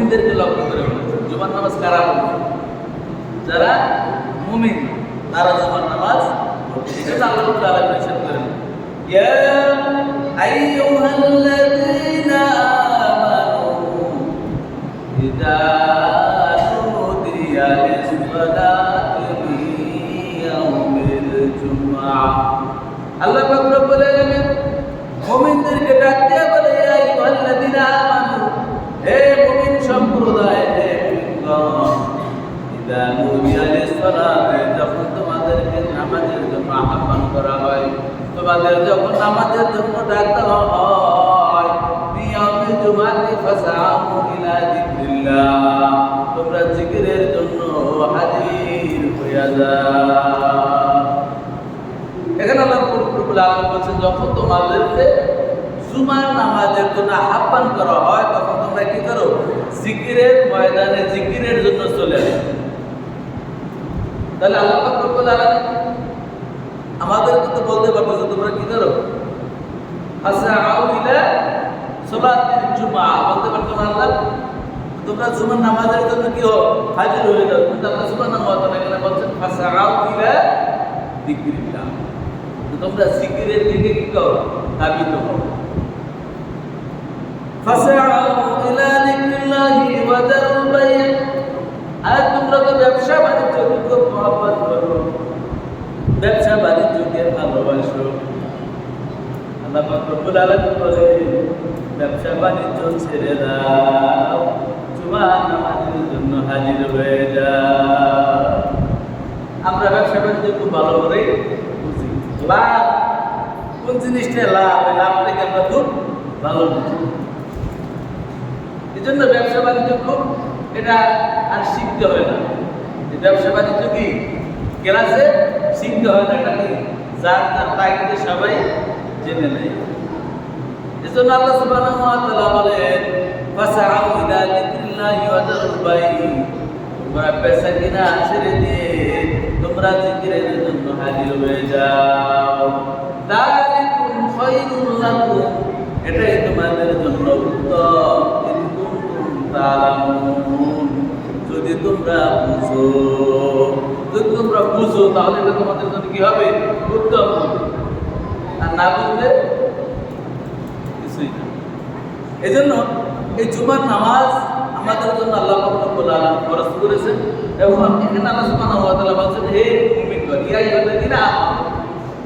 মুমিনদেরকে লক্ষ্য করে বলেছেন। জুমার নামাজ কারা পড়বে? যারা মুমিন তারা জুমার নামাজ পড়বে। এটা আল্লাহ রাব্বুল আলামিন ইরশাদ করেন, ইয়া আইয়ুহাল্লাযীনা আমানু ইযা নুদিয়া লিস-সালাতি মিন ইয়াউমিল জুমআহ। আল্লাহ পাক রব্বুল আলামিন মুমিনদেরকে ডাক দিয়ে বলে, ইয়া আইয়ুহাল্লাযীনা আমানু, হে মুমিন সম্প্রদায়, হে মুমিনগণ, ইযা নুদিয়া লিস-সালাতি, যখন তোমাদেরকে নামাজের জন্য আহ্বান করা হয়, তোমাদের যখন নামাজের জন্য ডাক দেওয়া হয়, ইয়াউমিল জুমআতি ফাসআউ ইলা যিকরিল্লাহ, তোমরা জিকিরের জন্য হাজির হয়ে যাও। এখানে আল্লাহ রাব্বুল আলামিন বলেছেন, যখন তোমাদেরকে জুমার নামাজের জন্য আহ্বান করা হয়, তখন তোমরা কি করো? জিকিরের ময়দানে জিকিরের জন্য চলে আসো। তাহলে আল্লাহ রাব্বুল আলামিন আমাদেরকে তো বলতে পারতো যে তোমরা কি করো? ফাসআউ ইলা সালাতিল জুমআহ, বলতে পারতো না আল্লাহ তোমরা জুমার নামাজের জন্য কি হও? হাজির হয়ে যাও। কিন্তু আল্লাহ সুবহানাহু ওয়া তাআলা এখানে বলছেন ফাসআউ ইলা যিকরিল্লাহ, তোমরা জিকিরের দিকে কি করো? ধাবিত হও। ফাসআউ ইলা যিকরিল্লাহি ওয়া যারুল বাই', আর তোমরা তো ব্যবসা বাণিজ্য খুব মহব্বত করো, ব্যবসা বাণিজ্যকে ভালোবাসো। আল্লাহ পাক রব্বুল আলামিন বলেন, ব্যবসা বাণিজ্য ছেড়ে দাও, জুমার নামাজের জন্য হাজির হয়ে যাও। আমরা ব্যবসা বাণিজ্য খুব ভালো করে বুঝি, লাভ কোন জিনিসটা লাভ, এই লাভটাকে আমরা খুব ভালো বুঝি। এই জন্য ব্যবসা বাণিজ্য খুব এটা আর শিখতে হয় না। এই ব্যবসা বাণিজ্য কি ক্লাসে শিখতে হয় না, এটা কি যার তার তাগিদে সবাই জেনে নেয়। এজন্য আল্লাহ সুবহানাহু ওয়া তাআলা বলেন, ফাসআউ ইলা যিকরিল্লাহি ওয়া যারুল বাই', তোমরা বেচা কিনা ছেড়ে দিয়ে তোমরা জিকিরের জন্য হাজির হয়ে যাও। যালিকুম খায়রুল লাকুম, এটাই তোমাদের জন্য উত্তম, ইন কুনতুম তা'লামুন, যদি তোমরা বুঝো। যদি তোমরা বুঝো তাহলে এটা তোমাদের জন্য কি হবে? উত্তম হবে। আর না বুঝলে কিছুই না। এই জন্য এই জুমার নামাজ আমাদের জন্য আল্লাহ পাক রব্বুল আলামিন ফরজ করেছেন। এবং এখানে আল্লাহ সুবহানাহু ওয়া তাআলা বলেন, হে মুমিনগণ, ইয়া আইয়ুহাল্লাযীনা আমানু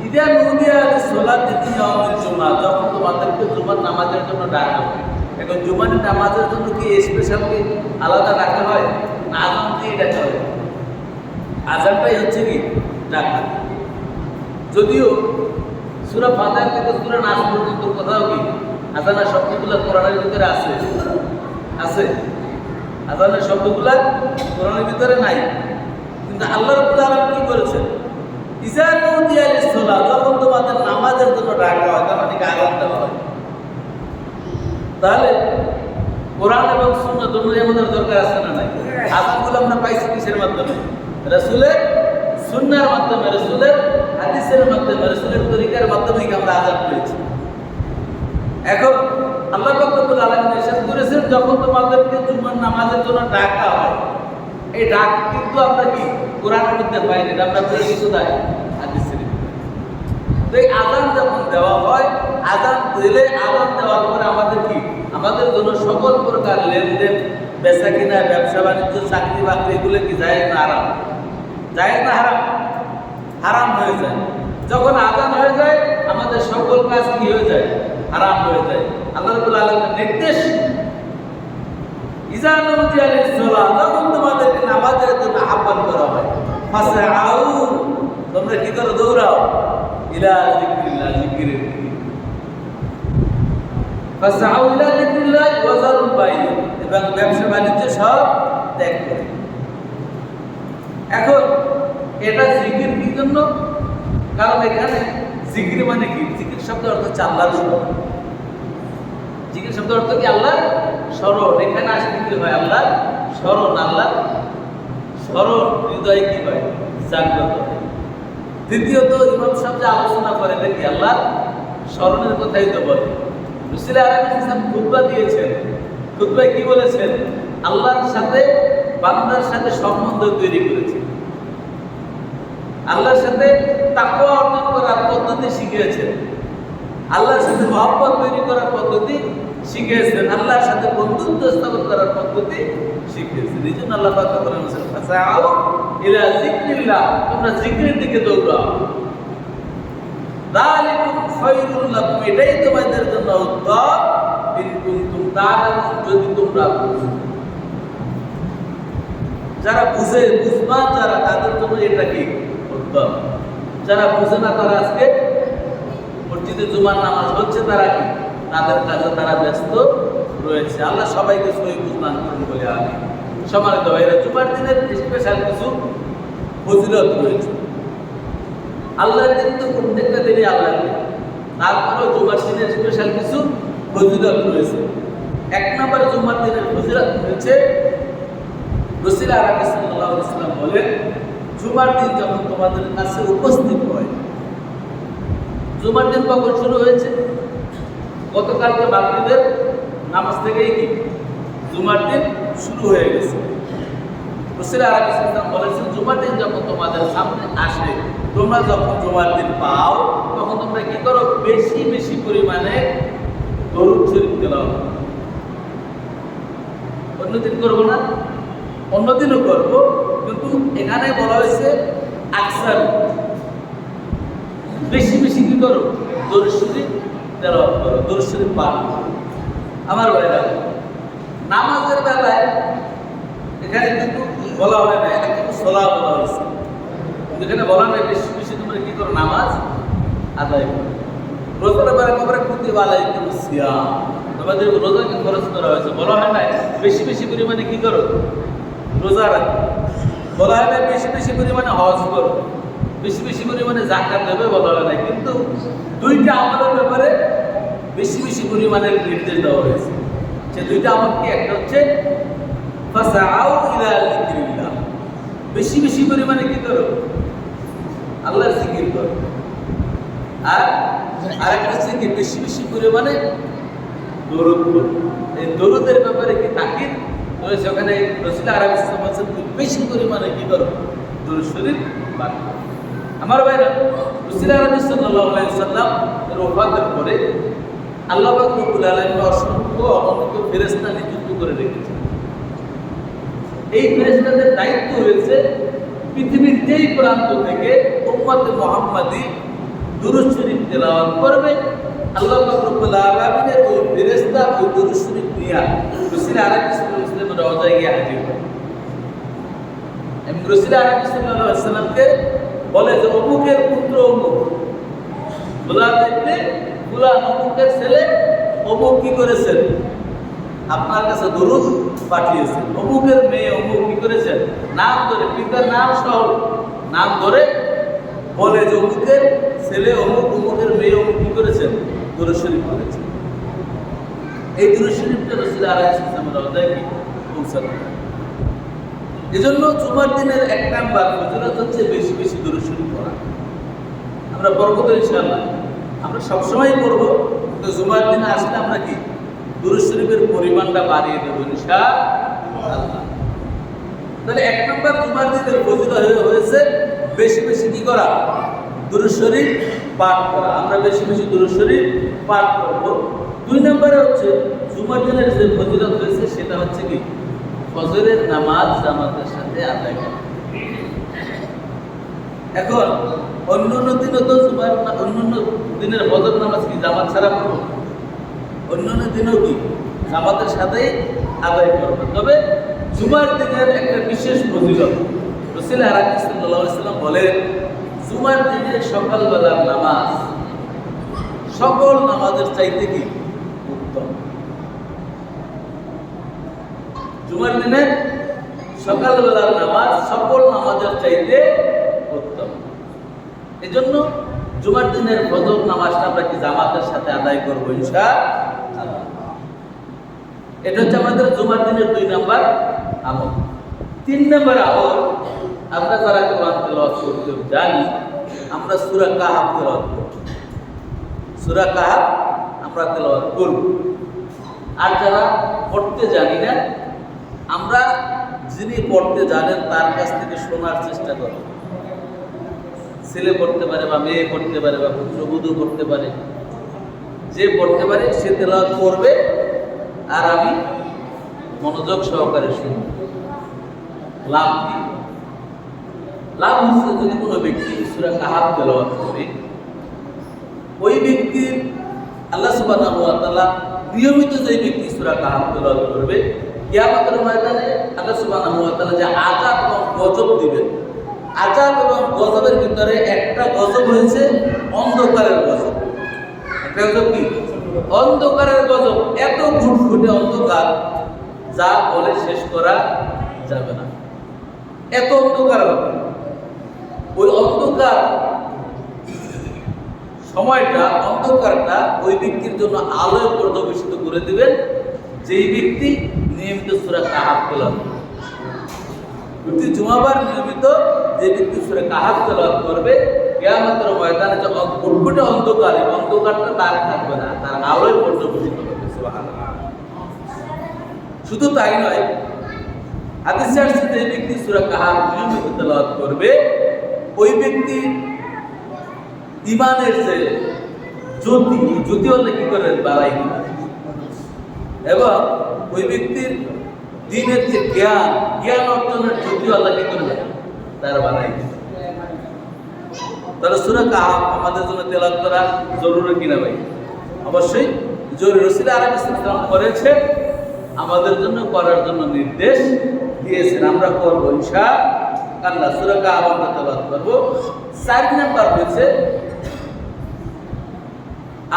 ইযা নুদিয়া লিস-সালাতি মিন ইয়াউমিল জুমআহ, যখন তোমাদেরকে জুমার নামাজের জন্য ডাকা হয়। এখন জুমার নামাজের জন্য কি স্পেশাল কি আলাদা ডাকা হয় না আযান দিয়ে ডাকা হয়? আযানটাই হচ্ছে কি ডাকা। যদিও সূরা ফাতিহা থেকে সূরা নাস পর্যন্ত কোথাও কি আযানের শব্দগুলো কোরআনের ভিতরে আছে, আছে আযানের শব্দগুলো কোরআনের ভিতরে নাই। কিন্তু আল্লাহ রাব্বুল আলামিন কি করেছেন? ইযা নুদিয়া লিস-সালাত, যখন তোমাদের নামাজের জন্য ডাকা হয়, তখন কি আযান দেওয়া হয়। তাহলে কোরআন এবং সুন্নাহ দুটোই আমাদের দরকার আছে না নাই? আযানগুলো আমরা পাইছি কিসের মাধ্যমে? রাসূলের সুন্নাহর মাধ্যমে, রাসূলের হাদিসের মাধ্যমে, রাসূলের তরিকার মাধ্যমে আমরা আযান পেয়েছি। এখন আল্লাহ পাক রব্বুল আলামিন ইরশাদ করেছেন, যখন তোমাদেরকে জুমার নামাজের জন্য ডাকা হয়, এই ডাক কিন্তু আমরা কি কোরআনের মধ্যে পাই না, আমরা পেয়েছি কোথায়? হাদিসের ভিতরে। তো এই আযান যখন দেওয়া হয়, আযান দিলে, আযান দেওয়ার পরে আমাদের কি, আমাদের জন্য সকল প্রকার লেনদেন, বেচা কিনা, ব্যবসা বাণিজ্য, চাকরি বাকরি, এগুলো কি জায়েজ না হারাম? জায়েজ না হারাম? হারাম হয়ে যায়। যখন আযান হয়ে যায়, আমাদের সকল কাজ কি হয়ে যায়? হারাম হয়ে যায়। আল্লাহ রাব্বুল আলামিনের নির্দেশ, ইযা নুদিয়া লিস-সালাত, যখন তোমাদেরকে নামাজের জন্য আহ্বান করা হয়, ফাসআউ, তোমরা কি করো? দৌড়াও, ইলা যিকরিল্লাহ, জিকিরের দিকে। ফাসআউ ইলা যিকরিল্লাহ ওয়া যারুল বাই', এবং ব্যবসা বাণিজ্য সব ত্যাগ করে। এখন এটা জিকির কি জন্য? কারণ এখানে জিকির মানে কি? জিকির শব্দের অর্থ হচ্ছে আল্লাহর স্মরণ। জিকির শব্দের অর্থ কি? আল্লাহর স্মরণ। এখানে আসলে কি হয়? আল্লাহর স্মরণ। আল্লাহর স্মরণ হৃদয়ে কি হয়? জাগ্রত হয়। দ্বিতীয়ত ইমাম সাহেব যে আলোচনা করে দেখি আল্লাহর স্মরণের কথাই তো বলে। রাসূল আলাইহিস সালাম খুতবা দিয়েছেন। খুতবায় কি বলেছেন? আল্লাহর সাথে বান্দার সাথে সম্বন্ধ তৈরি করেছে, আল্লাহর সাথে তাকওয়া অর্জন করার পদ্ধতি শিখিয়েছেন, আল্লাহর সাথে মহব্বত তৈরি করার পদ্ধতি শিখিয়েছেন, আল্লাহর সাথে বন্ধুত্ব স্থাপন করার পদ্ধতি শিখিয়েছেন। এই জন্য আল্লাহ পাক বলেছেন ফাসাউ ইলা যিকরিল্লাহ, তোমরা জিকিরের দিকে দৌড়াও। যালিকুম খায়রুল লাকুম, এটাই তোমাদের জন্য উত্তম, ইন কুনতুম তা'লামুন, যদি তোমরা বুঝো। যারা বুঝে, বুঝবান যারা, তাদের জন্য এটা কি উত্তম। যারা বুঝে না তারা আজকে মসজিদে জুমার নামাজ হচ্ছে, তারা কি তাদের কাজে তারা ব্যস্ত রয়েছে। আল্লাহ সবাইকে সহি বুঝবান করুন বলে আমি সম্মানিত ভাইরা, জুমার দিনের স্পেশাল কিছু ফজিলত রয়েছে। আল্লাহর দিন তো প্রত্যেকটা দিনই আল্লাহর দিন, তারপরেও জুমার দিনের স্পেশাল কিছু ফজিলত রয়েছে। এক নম্বরে জুমার দিনের ফজিলত রয়েছে, রাসূল আরবি সাল্লাল্লাহু আলাইহি ওয়াসাল্লাম বলেন, জুমার দিন যখন তোমাদের কাছে উপস্থিত হয়, জুমার দিন কখন শুরু হয়েছে? গতকালকে মাগরিবের নামাজ থেকেই কি জুমার দিন শুরু হয়ে গেছে। রাসূল আরবি সাল্লাল্লাহু আলাইহি ওয়াসাল্লাম বলেছেন, জুমার দিন যখন তোমাদের সামনে আসে, তোমরা যখন জুমার দিন পাও, তখন তোমরা কি করো? বেশি বেশি পরিমাণে দরুদ শরীফ তেলাওয়াত। অন্যদিন করবো না, অন্যদিনও করবো, কিন্তু এখানে বলা হয়েছে আকসার, বেশি বেশি কি করো? দরুদ শরীফ তেলাওয়াত করো, দরুদ শরীফ পাঠ করো। আমার ভাইরা, নামাজের বেলায় এখানে কিন্তু বলা হয় না, এটা কিন্তু সলাহ বলা হয়েছে। এখানে বলা নাই বেশি বেশি তোমরা কি করো? নামাজ আদায় করো। রোজার বেলা খবরে কুতিবা আলাইকুমুস সিয়াম, তোমাদের রোজাকে খরচ করা হয়েছে। বলা হয় না বেশি বেশি পরিমাণে কি করো? রোজা রাখো। বলা হয় না বেশি বেশি পরিমাণে হজ করো, বেশি বেশি পরিমাণে যাকাত দেবে, বলা হয় না। কিন্তু দুইটা আমলের ব্যাপারে বেশি বেশি পরিমাণের নির্দেশ দেওয়া হয়েছে। সে দুইটা আমল কি? একটা হচ্ছে ফাসাউ ইলা যিকরিল্লাহ, বেশি বেশি পরিমাণে কি করো? আল্লাহর জিকির করো। আর আরেকটা হচ্ছে কি? বেশি বেশি পরিমাণে দরুদ করো। এই দরুদের ব্যাপারে কি তাকিদ রয়েছে? ওখানে রাসূল আরবি সাল্লাল্লাহু আলাইহি ওয়াসাল্লাম বেশি পরিমাণে কি করো? দরুদ শরীফ পাঠ করো। আমার ভাইরা, রাসূল আরবি সাল্লাল্লাহু আলাইহি ওয়াসাল্লাম এর ওফাতের পরে আল্লাহ পাক রব্বুল আলামিন অসংখ্য অগণিত ফেরেশতা নিযুক্ত করে রেখেছেন। এই ফেরেশতাদের দায়িত্ব হয়েছে পৃথিবীর যেই প্রান্ত থেকে উম্মতে মুহাম্মাদি দুরূদ শরীফ তেলাওয়াত করবে, আল্লাহ পাক রব্বুল আলামিনের ওই ফেরেশতা ওই দুরূদ শরীফ নিয়ে রাসূল আরবি সাল্লাল্লাহু আলাইহি ওয়াসাল্লামের রওজায় গিয়ে হাজির হয়। এবং রাসূল আরবি সাল্লাল্লাহু আলাইহি ওয়াসাল্লামকে বলে যে অমুকের পুত্র অমুক, ফুলান দেখতে ফুলান, অমুকের ছেলে অমুক কি করেছেন? আপনার কাছে দরুদ পাঠিয়েছেন। অমুকের মেয়ে অমুক কি করেছেন? নাম ধরে, পিতার নাম সহ নাম ধরে বলে যে অমুকের ছেলে অমুক, অমুকের মেয়ে অমুক কি করেছেন? দরুদ শরীফ করেছেন। এই দরুদ শরীফটা রাসূল আলাইহিস সালামের রওজায় কি পৌঁছানো। এজন্য জুমার দিনের এক নাম্বার ফজিলত হচ্ছে বেশি বেশি দরুদ শরীফ পড়া। আমরা পড়বো তো ইনশাআল্লাহ, আমরা সবসময় পড়বো, কিন্তু জুমার দিনে আসলে আমরা কি দরুদ শরীফের পরিমাণটা বাড়িয়ে দেবো ইনশাআল্লাহ। তাহলে এক নম্বর জুমার দিনের ফজিলত হয়েছে বেশি বেশি কি করা? দরুদ শরীফ পাঠ করা। আমরা বেশি বেশি দরুদ শরীফ পাঠ করব। দুই নম্বরে হচ্ছে জুমার দিনের যে ফজিলত হয়েছে সেটা হচ্ছে কি? ফজরের নামাজ জামাতের সাথে আদায় করা। এখন অন্যান্য দিনও তো জুমার, অন্যান্য দিনের ফজর নামাজ কি জামাত ছাড়া পড়ব? অন্যান্য দিনেও কি জামাতের সাথেই আদায় করবে। তবে জুমার দিনের একটা বিশেষ ফজিলত রাসূল আরবি সাল্লাল্লাহু আলাইহি ওয়াসাল্লাম বলেন, জুমার দিনের সকালবেলার নামাজ সকল নামাজের চাইতে কি উত্তম। জুমার দিনের সকালবেলার নামাজ সকল নামাজের চাইতে উত্তম। এজন্য জুমার দিনের ফজর নামাজটা আমরা কি জামাতের সাথে আদায় করবো ইনশাআল্লাহ। এটা হচ্ছে আমাদের জুমার দিনের 2 নাম্বার আমল। 3 নাম্বার আমল, আমরা যারা কোরআন তেলাওয়াত করতে জানি, আমরা সূরা কাহাফ তেলাওয়াত করব। সূরা কাহাফ আমরা তেলাওয়াত করব। আর যারা পড়তে জানি না, আমরা যিনি পড়তে জানেন তার কাছ থেকে শোনার চেষ্টা করব। ছেলে পড়তে পারে বা মেয়ে পড়তে পারে বা পুত্রবধূ পড়তে পারে, যে পড়তে পারে সে তেলাওয়াত করবে আর আমি মনোযোগ সহকারে শুনব। লাভ কি? লাভ হচ্ছে যদি কোনো ব্যক্তি সূরা কাহাফ তেলাওয়াত করে, ওই ব্যক্তির আল্লাহ সুবহানাহু ওয়া তাআলা নিয়মিত যে ব্যক্তি সূরা কাহাফ তেলাওয়াত করবে, কিয়ামতের ময়দানে আল্লাহ সুবহানাহু ওয়া তাআলা যে আযাব এবং গজব দিবেন, আযাব এবং গজবের ভিতরে একটা গজব হয়েছে অন্ধকারের গজব। একটা গজব কি? অন্ধকারের গজব। এত ঘুটঘুটে অন্ধকার যা বলে শেষ করা যাবে না, এত অন্ধকার হবে। ওই অন্ধকার সময়টা, অন্ধকারটা ওই ব্যক্তির জন্য আলোয় পর্যবেসিত করে দিবেন যেই ব্যক্তি নিয়মিত সূরা কাহাফ তেলাওয়াত করবে। প্রতি জুমাবার নিয়মিত যে ব্যক্তি সূরা কাহাফ তেলাওয়াত করবে, কিয়ামতের ময়দানে যে ঘুটঘুটে অন্ধকার, এই অন্ধকারটা তার থাকবে না, তার আলোয় পর্যবেসিত হবে। সুবহানাল্লাহ। শুধু তাই নয়, হাদিসে আসছে যে ব্যক্তি সূরা কাহাফ নিয়মিত তেলাওয়াত করবে, ওই ব্যক্তি ঈমানের যে জ্যোতি হলে কি করে বাড়াই দিবে, এবং ওই ব্যক্তির দ্বীনের যে জ্ঞান অর্জনের জ্যোতি আল্লাহ কি করবে, তার বাড়াই দিবে। তাহলে সূরা কাহাফ আমাদের জন্য তেলাওয়াত করা জরুরি কিনা ভাই? অবশ্যই জরুরি। রাসূল আলাইহিস সালাম করেছে, আমাদের জন্য করার জন্য নির্দেশ দিয়েছেন, আমরা করব ইনশাআল্লাহ। সূরা কাহাফ আমরা তেলাওয়াত করব। 4 নাম্বার হচ্ছে,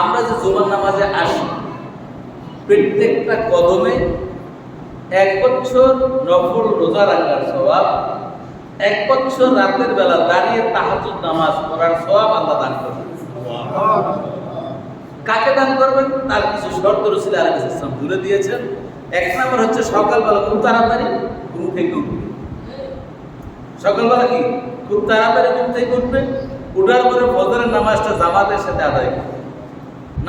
আমরা যে জুমার নামাজে আসি, প্রত্যেকটা কদমে 1 বছর নফল রোজা রাখার সওয়াব, 1 বছর রাতের বেলা দাঁড়িয়ে তাহাজ্জুদ নামাজ পড়ার সওয়াব আল্লাহ দান করবেন। কাকে দান করবেন? তার কিছু শর্ত রাসূল আলাইহিস সালাম তুলে দিয়েছেন। 1 নম্বর হচ্ছে সকালবেলা খুব তাড়াতাড়ি ঘুম থেকে উঠবে। সকালবেলা কি খুব তাড়াতাড়ি ঘুম থেকে উঠবে, উঠার পরে ফজরের নামাজটা জামাতের সাথে আদায় করবে।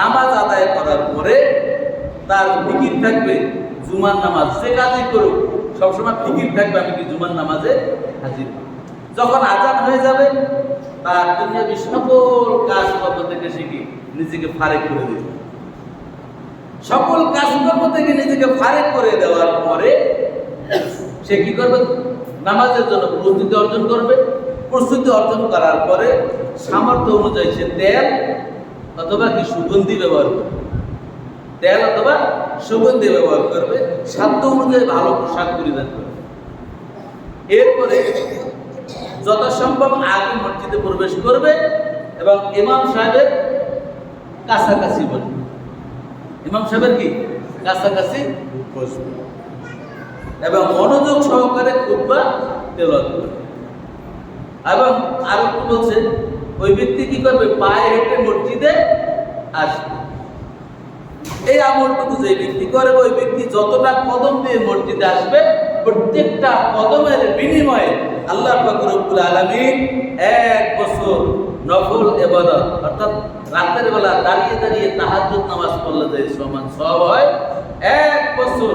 নামাজ আদায় করার পরে তার ফিকির থাকবে জুমার নামাজ, সে কাজই করুক সবসময় ফিকির থাকবে আমি কি জুমার নামাজে হাজির। যখন আজান হয়ে যাবে, তার দুনিয়াবী সকল কাজকর্ম থেকে সে কি নিজেকে ফারেক করে দিবে। সকল কাজকর্ম থেকে নিজেকে ফারেক করে দেওয়ার পরে সে কি করবে? নামাজের জন্য প্রস্তুতি অর্জন করবে। প্রস্তুতি অর্জন করার পরে সামর্থ্য অনুযায়ী সে তেল অথবা কি সুগন্ধি ব্যবহার করবে, তেল অথবা সুগন্ধি ব্যবহার করবে। সাধ্য অনুযায়ী ভালো পোশাক পরিধান করবে। এরপরে যথাসম্ভব আগে মসজিদে প্রবেশ করবে এবং ইমাম সাহেবের কাছাকাছি বসবে। ইমাম সাহেবের কি কাছাকাছি বসবে এবং মনোযোগ সহকারে খুতবা তেলাওয়াত করবে। এবং আরো কি বলছে, ওই ব্যক্তি কি করবে? পায়ে হেঁটে মসজিদে আসবে। এই আমলটুকু যে ব্যক্তি করবে, ওই ব্যক্তি যতটা কদম দিয়ে মসজিদে আসবে, প্রত্যেকটা কদমের বিনিময়ে আল্লাহ পাক রব্বুল আলামিন 1 বছর নফল ইবাদত, অর্থাৎ রাতের বেলা দাঁড়িয়ে দাঁড়িয়ে তাহাজ্জুদ নামাজ পড়লে যে সমান সওয়াব হয়, 1 বছর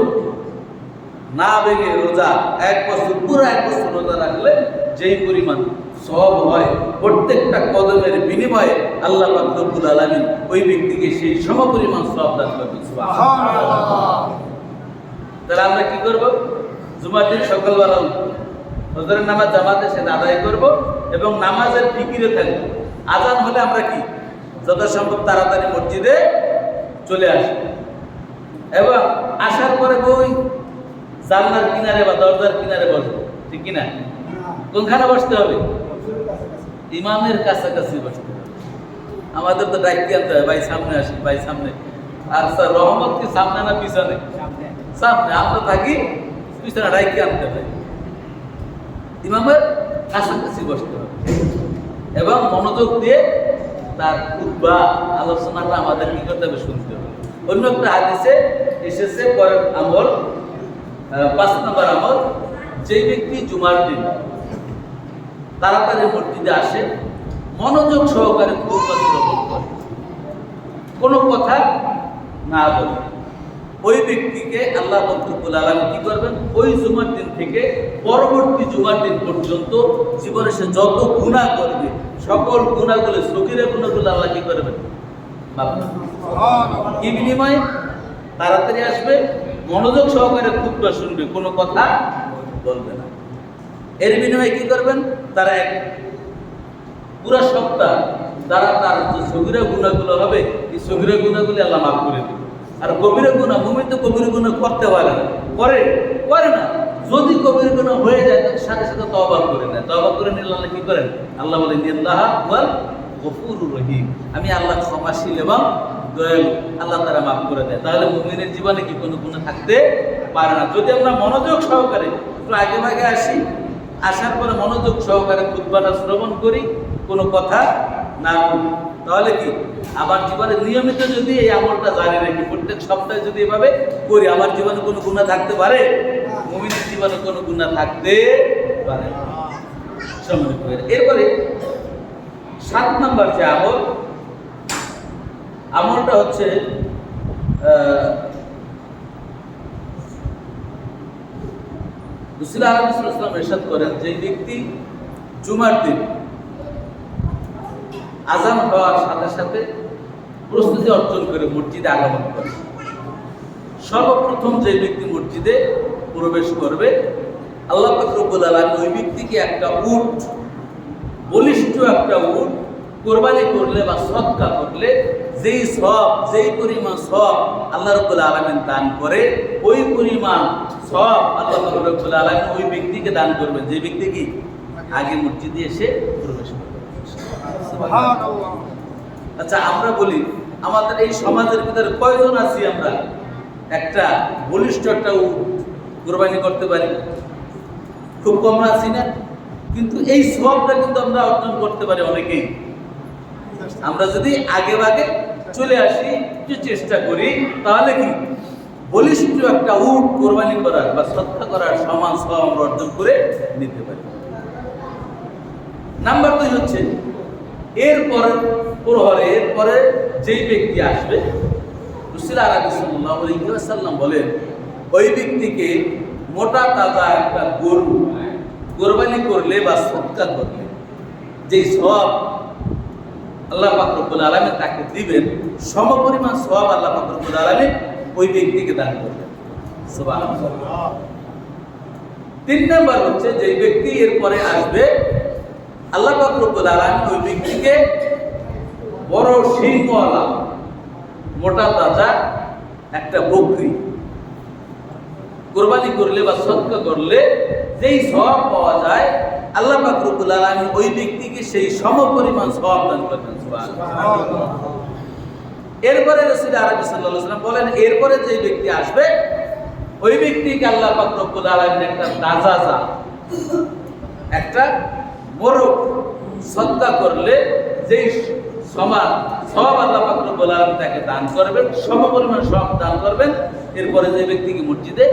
না ভেঙে রোজা, 1 বছর পুরো 1 বছর রোজা রাখলে যেই পরিমাণ সওয়াব হয়, প্রত্যেকটা কদমের বিনিময়ে আল্লাহ পাক রব্বুল আলামিন ওই ব্যক্তিকে সেই সমপরিমাণ সওয়াব দান করবেন। সুবহানাল্লাহ। তাহলে আমরা কি করব? জুমার দিন সকালবেলা ফজরের নামাজ জামাতের সাথে আদায় করব এবং নামাজের ফিকিরে থাকব। আজান হলে আমরা কি যথাসম্ভব তাড়াতাড়ি মসজিদে চলে আসব এবং আসার পরে ওই জানলার কিনারে বা দরজার কিনারে বসবো, ঠিক কিনা? কোনখানে বসতে হবে? ইমামের কাছাকাছি বসতে হবে। আমাদের তো ডাইকে আনতে হয়, ভাই সামনে আসি, ভাই সামনে। আর স্যার রহমত কি সামনে না পিছনে? সামনে। আমরা থাকি পিছনে, ডাইকে আনতে হয়। ইমামের কাছাকাছি বসতে হবে এবং মনোযোগ দিয়ে তার খুতবা আলোচনাটা আমাদের কি করতে হবে? শুনতে হবে। অন্য একটা হাদিসে এসেছে পরের আমল, 5 নম্বর আমল, যে ব্যক্তি জুমার দিন তাড়াতাড়ি মসজিদে আসে, মনোযোগ সহকারে খুতবা শ্রবণ করে, কোনো কথা না বলে, ওই ব্যক্তিকে আল্লাহ রব্বুল আলামিন কি করবেন, ওই জুমার দিন থেকে পরবর্তী জুমার দিন পর্যন্ত জীবনে সে যত গুনাহ করবে সকল গুনাহগুলো, সগীরা গুনাহগুলো আল্লাহ কি করবেন, মাফ করবেন। কি বিনিময়ে? তাড়াতাড়ি আসবে, মনোযোগ সহকারে খুতবা শুনবে, কোনো কথা বলবে না। এর বিনিময়ে কি করবেন, তারা এক পুরা সপ্তাহ তারা তার যে সগীরা গুনাহগুলো হবে এই সগীরা গুনাহগুলো আল্লাহ মাফ করে দেবে। আর কবিরা গুনাহ, মুমিন তো কবিরা গুনাহ করতে পারে না, করে না। যদি কবিরা গুনাহ হয়ে যায় তার সাথে সাথে তওবা করে নেয়, তওবা করে নিলে আল্লাহ কি করেন, আল্লাহ বলেন ইন্নাল্লাহা হুয়াল গফুরুর রহিম, আমি আল্লাহ ক্ষমাশীল এবং দয়ালু, আল্লাহ তারা মাফ করে দেয়। তাহলে মুমিনের জীবনে কি কোনো গুনাহ থাকতে পারে না, যদি আমরা মনোযোগ সহকারে একটু আগে ভাগে আসি, আসার পরে মনোযোগ সহকারে খুতবাটা শ্রবণ করি, কোনো কথা না বলি, তাহলে কি আমার জীবনে নিয়মিত যদি এই আমলটা জারি রাখি, প্রত্যেক সপ্তাহে যদি এভাবে করি, আমার জীবনে কোনো গুনাহ থাকতে পারে? মুমিনের জীবনে কোনো গুনাহ থাকতে পারে না। এরপরে 7 নাম্বার যে আমলটা হচ্ছে রাসূল আলাইহিস সালাম ইরশাদ করেন, যে ব্যক্তি জুমার দিন আযান হওয়ার সাথে সাথে প্রস্তুতি অর্জন করে মসজিদে আগমন করে, সর্বপ্রথম যে ব্যক্তি মসজিদে প্রবেশ করবে আল্লাহ পাক রব্বুল আলামিন ওই ব্যক্তিকে একটা উট, বলিষ্ঠ একটা উট কোরবানি করলে বা সদকা করলে যেই পরিমাণ সওয়াব আল্লাহ রাব্বুল আলামিন দান করে, ওই পরিমাণ সওয়াব আল্লাহ পাক রব্বুল আলামিন ওই ব্যক্তিকে দান করবেন যে ব্যক্তি কি আগে মসজিদে এসে প্রবেশ করবে। সুবহানাল্লাহ। আচ্ছা, আমরা বলি আমাদের এই সমাজের ভিতরে কয়জন আছি আমরা একটা বলিষ্ঠ একটা উট কোরবানি করতে পারি? খুব কম আছি না? কিন্তু এই সওয়াবটা কিন্তু আমরা অর্জন করতে পারি অনেকেই। আমরা যদি আগে ভাগে চলে আসি, একটু চেষ্টা করি, তাহলে কি বলিষ্ঠ একটা উট কোরবানি করার বা সদকা করার সমান সওয়াব আমরা অর্জন করে নিতে পারি। নাম্বার 2 হচ্ছে এরপরে যেই ব্যক্তি আসবে, রাসূল সাল্লাল্লাহু আলাইহি ওয়াসাল্লাম বলেন, ওই ব্যক্তিকে মোটা তাজা একটা গরু কোরবানি করলে বা সদকা করলে যেই সওয়াব আল্লাহ পাক রব্বুল আলামিন তাকে দিবেন, সমপরিমাণ সওয়াব আল্লাহ পাক রব্বুল আলামিন ওই ব্যক্তিকে দান করবেন। সুবহানাল্লাহ। 3 নাম্বার হচ্ছে যে ব্যক্তি এরপরে আসবে, আল্লাহ পাক রব্বুল আলামিন ওই ব্যক্তিকে বড় শিংওয়ালা মোটা তাজা একটা বকরি কোরবানি করলে বা সদকা করলে যেই সওয়াব পাওয়া যায়, আল্লাহ পাক রব্বুল আলামিন ওই ব্যক্তিকে সেই সমপরিমাণ সওয়াব দান করবেন। সুবহানাল্লাহ। এরপরে রাসূল আরবি সাল্লাল্লাহু আলাইহি ওয়াসাল্লাম বলেন, এরপরে যে ব্যক্তি আসবে ওই ব্যক্তিকে আল্লাহ পাক রব্বুল আলামিন একটা দাজাজা, একটা বড় সদকা করলে যেই সমান সওয়াব আল্লাহ পাক রব্বুল আলামিন তাকে দান করবেন, সমপরিমাণ সওয়াব দান করবেন। এরপরে যে ব্যক্তি কি মসজিদে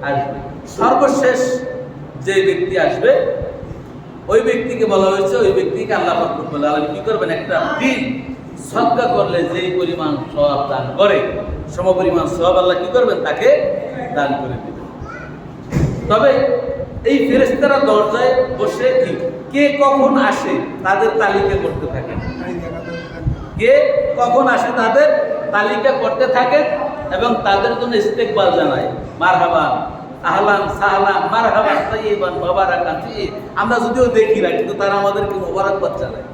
আসবে, সর্বশেষ যে ব্যক্তি আসবে ওই ব্যক্তিকে বলা হয়েছে, ওই ব্যক্তিকে আল্লাহ পাক রব্বুল আলামিন কি করবেন, একটা দিন সদকা করলে যেই পরিমাণ সওয়াব দান করে সমপরিমাণ সওয়াব আল্লাহ কি করবেন, তাকে দান করে দেবেন। তবে এই ফেরেশতারা দরজায় বসে কে কখন আসে তাদের তালিকা করতে থাকে, কে কখন আসে তাদের তালিকা করতে থাকে এবং তাদের জন্য ইস্তেকবাল জানায়, মারহাবান, আহলান সাহলান, মারহাবান তাইয়িবান মুবারাকান ফি। আমরা যদিও দেখি না, কিন্তু তারা আমাদেরকে মোবারকবাদ জানায়,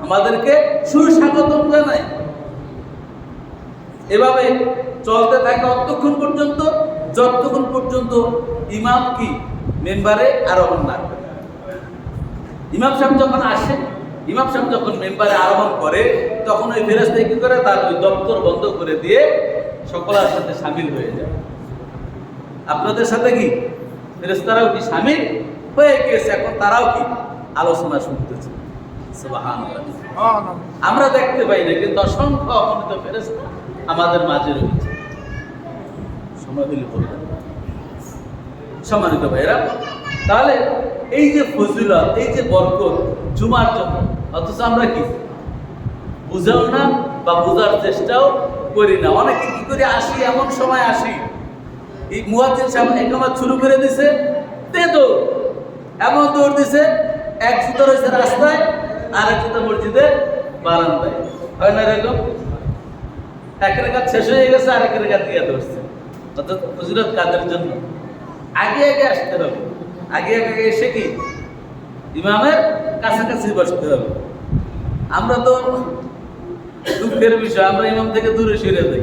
আমাদেরকে সুস্বাগতম জানায়। এভাবে চলতে থাকে অতক্ষণ পর্যন্ত যতক্ষণ পর্যন্ত ইমাম কি মেম্বারে আরোহণ না করে। ইমাম সাহেব যখন আসে, ইমাম সাহেব যখন মেম্বারে আরোহণ করে, তখন ওই ফেরেশতা কি করে, তার ওই দপ্তর বন্ধ করে দিয়ে সকলের সাথে শামিল হয়ে যায়। আপনাদের সাথে কি ফেরেশতারাও কি শামিল হয়ে গিয়েছে, এখন তারাও কি আলোচনা শুনতেছে। সুবহানাল্লাহ। আমরা দেখতে পাই না, কিন্তু অসংখ্য অগণিত ফেরেশতা আমাদের মাঝে রয়েছে। সম্মানিত ভাইরা, তাহলে এই যে ফজিলত, এই যে বরকত জুমার জন্য, অথচ আমরা কি বুঝাও না বা বোঝার চেষ্টাও করি না। অনেকে কি করে আসি, এমন সময় আসি এই মুয়াজ্জিন সাহেব ইকামত শুরু করে দিছে, তে দৌড়, এমন দৌড় দিছে, এক জুতো রয়েছে রাস্তায় আর এক জুতো মসজিদে বারান্দায়। হয় না এরকম? এক রেখাত শেষ হয়ে গেছে, আরেক রেখাত দিয়ে ধরছে। অর্থাৎ ফজিলত কাদের জন্য? আগে আগে আসতে হবে, আগে আগে এসে কি ইমামের কাছাকাছি বসতে হবে। আমরা তো দুঃখের বিষয়, আমরা ইমাম থেকে দূরে সরে যাই,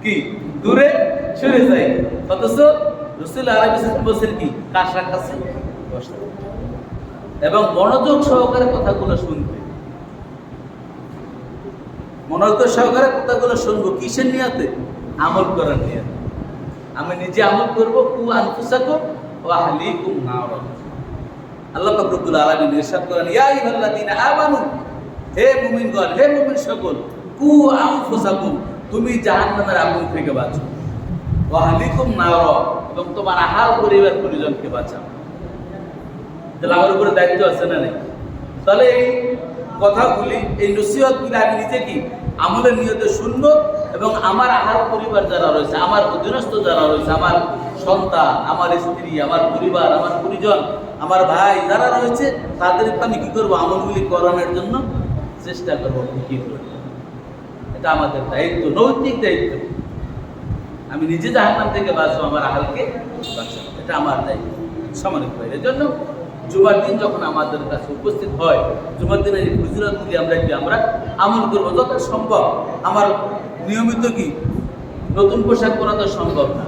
কি দূরে সরে যাই, অথচ রাসূল আলাইহিস সাল্লাম বলেছেন কি কাছাকাছি বসতে এবং মনোযোগ সহকারে কথাগুলো শুনতে। মনোযোগ সহকারে কথাগুলো শুনবো কিসের নিয়তে? আমল করার নিয়তে। আমি নিজে আমল করবো, কু আনফুসাকুম ওয়া আহলিকুম নারা। আল্লাহ পাক রব্বুল আলামিন ইরশাদ করেন, ইয়া আইয়ুহাল্লাযীনা আমানু, হে মুমিনগণ, হে মুমিন সকল, কু আনফুসাকুম, তুমি জাহান্নামের আগুন থেকে বাঁচো, ওয়া আহলিকুম নারা, এবং তোমার আহাল পরিবার পরিজনকে বাঁচাও। তাহলে আমার উপরে দায়িত্ব আছে না নেই? তাহলে এই কথাগুলি, এই নসিহতগুলি আমি নিজে কি আমলের নিয়তে শুনবো এবং আমার আহার পরিবার যারা রয়েছে, আমার অধীনস্থ যারা রয়েছে, আমার সন্তান, আমার স্ত্রী, আমার পরিবার, আমার পরিজন, আমার ভাই যারা রয়েছে, তাদেরকে আমি কি করবো? আমলগুলি করানোর জন্য চেষ্টা করবো। কি করবো? এটা আমাদের দায়িত্ব, নৈতিক দায়িত্ব। আমি নিজে জাহান্নাম থেকে বাঁচবো, আমার আহালকে বাঁচাবো, এটা আমার দায়িত্ব। সম্মানিত ভাই, এর জন্য জুমার দিন যখন আমাদের কাছে উপস্থিত হয়, জুমার দিনের এই ফজিলতগুলি আমরা আমল করবো যত সম্ভব। আমার নিয়মিত কি নতুন পোশাক পরা তো সম্ভব না,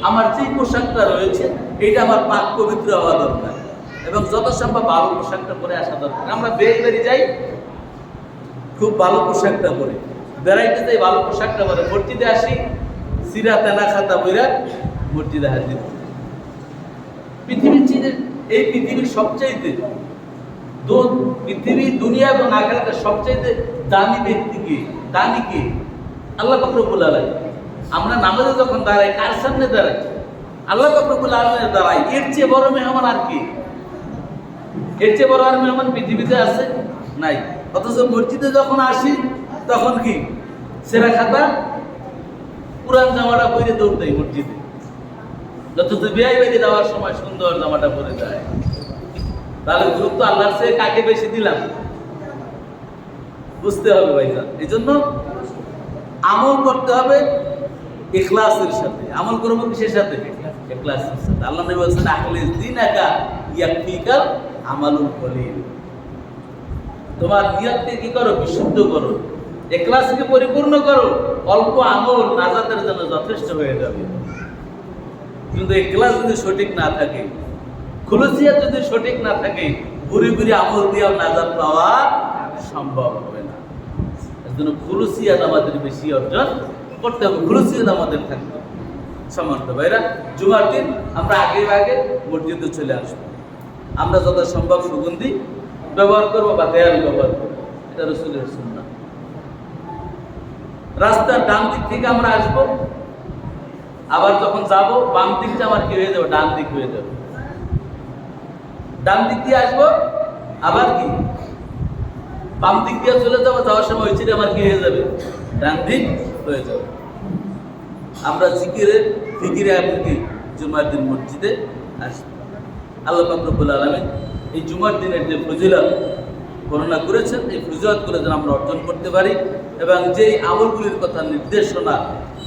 আমার যে পোশাকটা রয়েছে এটা আমার পাক পবিত্র হওয়া দরকার এবং যত সম্ভব ভালো পোশাকটা পরে আসা দরকার। আমরা বেরিয়ে যাই খুব ভালো পোশাকটা পরে, বেড়াইতে যাই ভালো পোশাকটা পরে, মসজিদে আসি সিরা তেনা খাতা বইরা মসজিদে হাজির। পৃথিবীর চিজের, এই পৃথিবীর সবচাইতে পৃথিবী, দুনিয়া এবং আখিরাতের সবচাইতে দামি ব্যক্তি কে? দামি কে? আল্লাহ পাক রব্বুল আলামিন। আমরা নামাজে যখন দাঁড়াই, কার সামনে দাঁড়াই? আল্লাহ পাক রব্বুল আলামিনের দাঁড়াই। এর চেয়ে বড় মেহমান আর কি? এর চেয়ে বড় আর মেহমান পৃথিবীতে আছে? নাই। অথচ মসজিদে যখন আসি তখন কি সেরা খাতা পুরান জামাটা পরে দৌড় দেয় মসজিদে, অথচ বিয়ে বাড়ি যাওয়ার সময় সুন্দর জামাটা পরে যায়। তাহলে গুরুত্ব আল্লাহর চেয়ে কাকে বেশি দিলাম? বুঝতে হবে ভাইজান। এই জন্য আমল করতে হবে ইখলাসের সাথে। আমল করবো কিসের সাথে? ইখলাসের সাথে। আল্লাহ নবী বলেছেন, আখলিস দীনাকা ইয়াকফিকাল আমালুল কলিল। তোমার নিয়তকে কি করো? বিশুদ্ধ করো, ইখলাসকে পরিপূর্ণ করো, অল্প আমল নাজাতের জন্য যথেষ্ট হয়ে যাবে। কিন্তু ইখলাস যদি সঠিক না থাকে, খুলুসিয়াত যদি সঠিক না থাকে, ঘুরে ঘুরে আমল দিয়েও নাজাত পাওয়া সম্ভব হবে না। এর জন্য খুলুসিয়াত আমাদের বেশি অর্জন করতে হবে, খুলুসিয়াত আমাদের থাকবে। সম্মানিত ভাইরা, জুমার দিন আমরা আগে মসজিদে চলে আসবো। আমরা যত সম্ভব সুগন্ধি ব্যবহার করবো বা তেল ব্যবহার করবো, এটা রাসূলের সুন্নাহ। রাস্তার ডান দিক থেকে আমরা আসবো, আবার যখন যাব বাম দিকটা আমার কি হয়ে যাবে? ডান দিক হয়ে যাবে। ডান দিক দিয়ে আসবো, আবার কি বাম দিক দিয়ে চলে যাবো, যাওয়ার সময় হয়েছে আমার কি হয়ে যাবে? ডান দিক হয়ে যাবে। আমরা ফিকিরে আপনি কি জুমার দিন মসজিদে আসবো। আল্লাহ পাক রব্বুল আলামিন এই জুমার দিনের যে ফজিলত বর্ণনা করেছেন, এই ফজিলতগুলো যেন আমরা অর্জন করতে পারি এবং যেই আমলগুলির কথা নির্দেশনা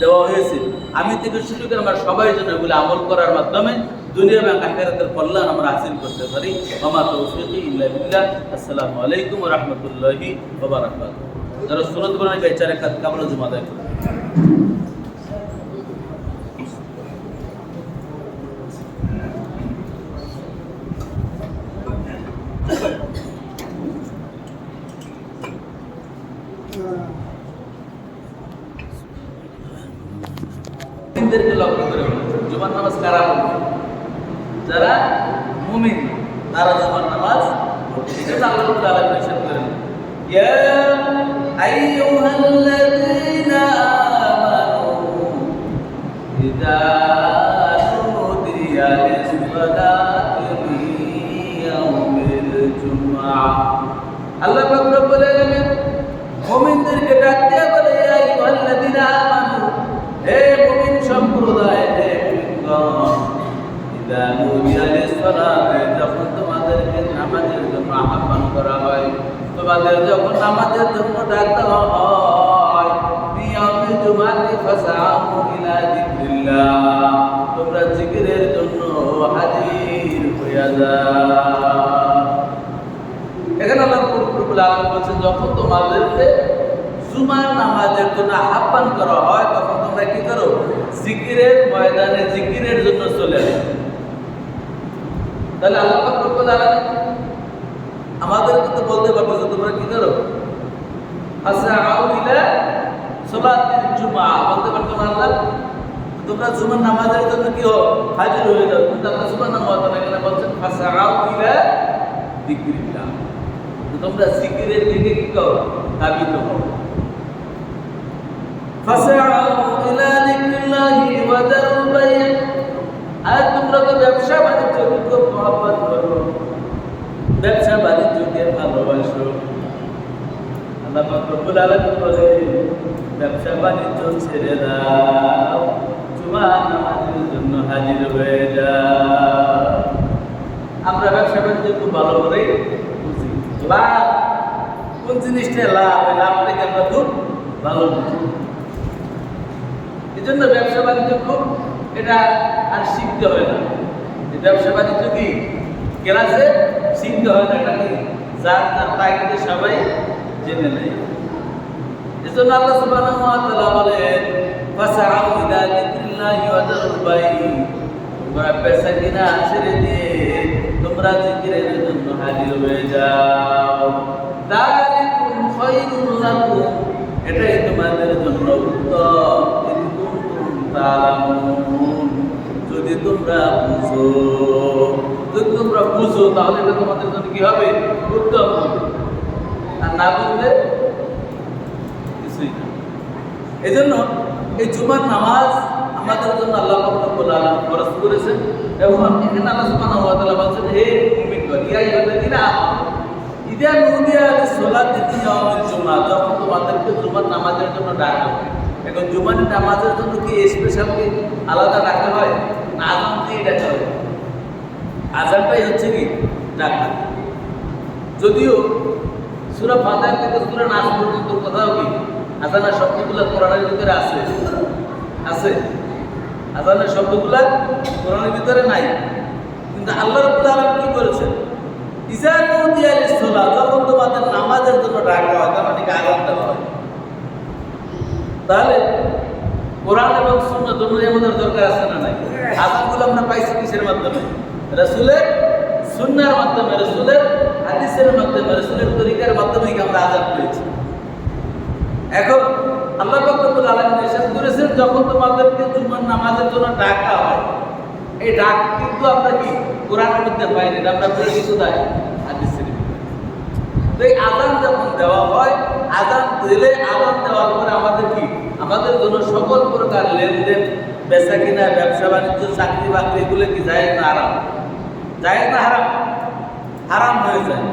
দেওয়া হয়েছে আমি থেকে শুরু করে আমরা সবাই যেন এগুলো আমল করার মাধ্যমে দুনিয়া এবং আখিরাতের কল্যাণ আমরা হাসিল করতে পারি। ওয়া তাওফীকি ইল্লা বিল্লাহ। আসসালামু আলাইকুম ওয়া রাহমাতুল্লাহি ওয়া বারাকাতুহু। যারা সুন্নাত বর্ণনা বেচারে কামলা জুমা দেয় লক্ষ্য করে জুমার নামাজ কারা পড়বে? যারা মুমিন তারা জুমার নামাজ পড়বে। এটা আল্লাহ তাআলা ইরশাদ করেন, ইয়া আইয়ুহাল্লাযীনা আমানু ইযা নুদিয়া লিস-সালাতি মিন ইয়াউমিল জুমআহ। আল্লাহ পাক রব্বুল আলামিন মুমিনদেরকে ডাক দিয়ে বলে, ইয়া আইয়ুহাল্লাযীনা আমানু, হে মুমিন সম্প্রদায়, হে মুমিনগণ, ইযা নুদিয়া লিস-সালাতি, যখন তোমাদেরকে নামাজের জন্য আহ্বান করা হয়, তোমাদের যখন নামাজের জন্য ডাক দেওয়া হয়, বিয়াউমিল জুমআতি ফাসআউ ইলা যিকরিল্লাহ, তোমরা জিকিরের জন্য হাজির হয়ে যাও। এখানে আল্লাহ রব্বুল আলামিন বলেছেন, যখন তোমাদেরকে জুমার নামাজের জন্য আহ্বান করা হয়, তখন তোমরা কি করো? জিকিরের ময়দানে জিকিরের জন্য চলে আসো। তাহলে আল্লাহ রব্বুল আলামিন আমাদেরকে তো বলতে পারতো যে তোমরা কি করো? ফাসআউ ইলা সালাতিল জুমআ, বলতে পারতো না আল্লাহ তোমরা জুমার নামাজের জন্য কি হও? হাজির হয়ে যাও। কিন্তু আল্লাহ সুবহানাহু ওয়া তাআলা এখানে বলছেন ফাসআউ ইলা যিকরিল্লাহ, তোমরা জিকিরের দিকে কি করো? ধাবিত হও। ফাসআউ ইলা যিকরিল্লাহি ওয়া যারুল বাই', আর তোমরা তো ব্যবসা বাণিজ্যকে খুব মহব্বত করো, ব্যবসা বাণিজ্যকে ভালোবাসো। আল্লাহ পাক রব্বুল আলামিন বলেন, ব্যবসা বাণিজ্য ছেড়ে দাও, জুমার নামাজের জন্য হাজির হয়ে যাও। আমরা ব্যবসা বাণিজ্য খুব ভালো করে বুঝি, লাভ কোন জিনিসটা লাভ, এই লাভটাকে আমরা খুব ভালো বুঝি। এই জন্য ব্যবসা বাণিজ্য খুব এটা আর শিখতে হয় না। এই ব্যবসা বাণিজ্য কি ক্লাসে শিখতে হয় না, এটা কি যার তার তাগিদে সবাই জেনে নেয়। এজন্য আল্লাহ সুবহানাহু ওয়া তাআলা বলেন, ফাসআউ ইলা যিকরিল্লাহি ওয়া যারুল বাই', তোমরা বেচা কিনা ছেড়ে দিয়ে তোমরা জিকিরের জন্য হাজির হয়ে যাও। যালিকুম খায়রুল লাকুম, এটাই তোমাদের জন্য উত্তম, ইন কুনতুম তা'লামুন, যদি তোমরা বুঝো। যদি তোমরা বুঝো তাহলে এটা তোমাদের জন্য কি হবে? উত্তম হবে। আর না বুঝলে কিছুই না। এই জন্য এই জুমার নামাজ আমাদের জন্য আল্লাহ পাক রব্বুল আলামিন ফরজ করেছেন। এবং এখানে আল্লাহ সুবহানাহু ওয়া তাআলা বলেন, হে মুমিনগণ, ইয়া আইয়ুহাল্লাযীনা আমানু ইযা নুদিয়া লিস-সালাতি ইয়াউমিল জুমআ, যখন তোমাদেরকে জুমার নামাজের জন্য ডাকা হয়। এখন জুমার নামাজের জন্য কি স্পেশাল কি আলাদা ডাকা হয় না আযান দিয়ে ডাকা হয়? আযানটাই হচ্ছে কি ডাকা। যদিও সূরা ফাতিহা থেকে সূরা নাস পর্যন্ত কোথাও কি আযানের শব্দগুলো কোরআনের ভিতরে আছে, আছে আযানের শব্দগুলো কোরআনের ভিতরে নাই। কিন্তু আল্লাহ রাব্বুল আলামিন কি বলেছেন? ইযা নুদিয়া লিস-সালাত, যখন তোমাদের নামাজের জন্য ডাকা হয়, তার মানে আযানটা হয়। তাহলে কোরআন এবং সুন্নাহ দুটোরই আমাদের দরকার আছে না নাই? আযানগুলো আমরা পাইছি কিসের মাধ্যমে? রাসূলের সুন্নাহর মাধ্যমে, রাসূলের হাদিসের মাধ্যমে, রাসূলের তরিকার মাধ্যমে আমরা আযান পেয়েছি। এখন আল্লাহ পাক রব্বুল আলামিন ইরশাদ করেছেন, যখন তোমাদেরকে জুমার নামাজের জন্য ডাকা হয়, এই ডাক কিন্তু আমরা কি কোরআনের মধ্যে পাই না, আমরা পেয়েছি কোথায়? হাদিসের ভিতরে। তো এই আযান যখন দেওয়া হয়, আযান দিলে, আযান দেওয়ার পরে আমাদের কি, আমাদের জন্য সকল প্রকার লেনদেন, বেচা কিনা, ব্যবসা বাণিজ্য, চাকরি বাকরি, এগুলো কি জায়েজ না হারাম? জায়েজ না হারাম? হারাম হয়ে যায়।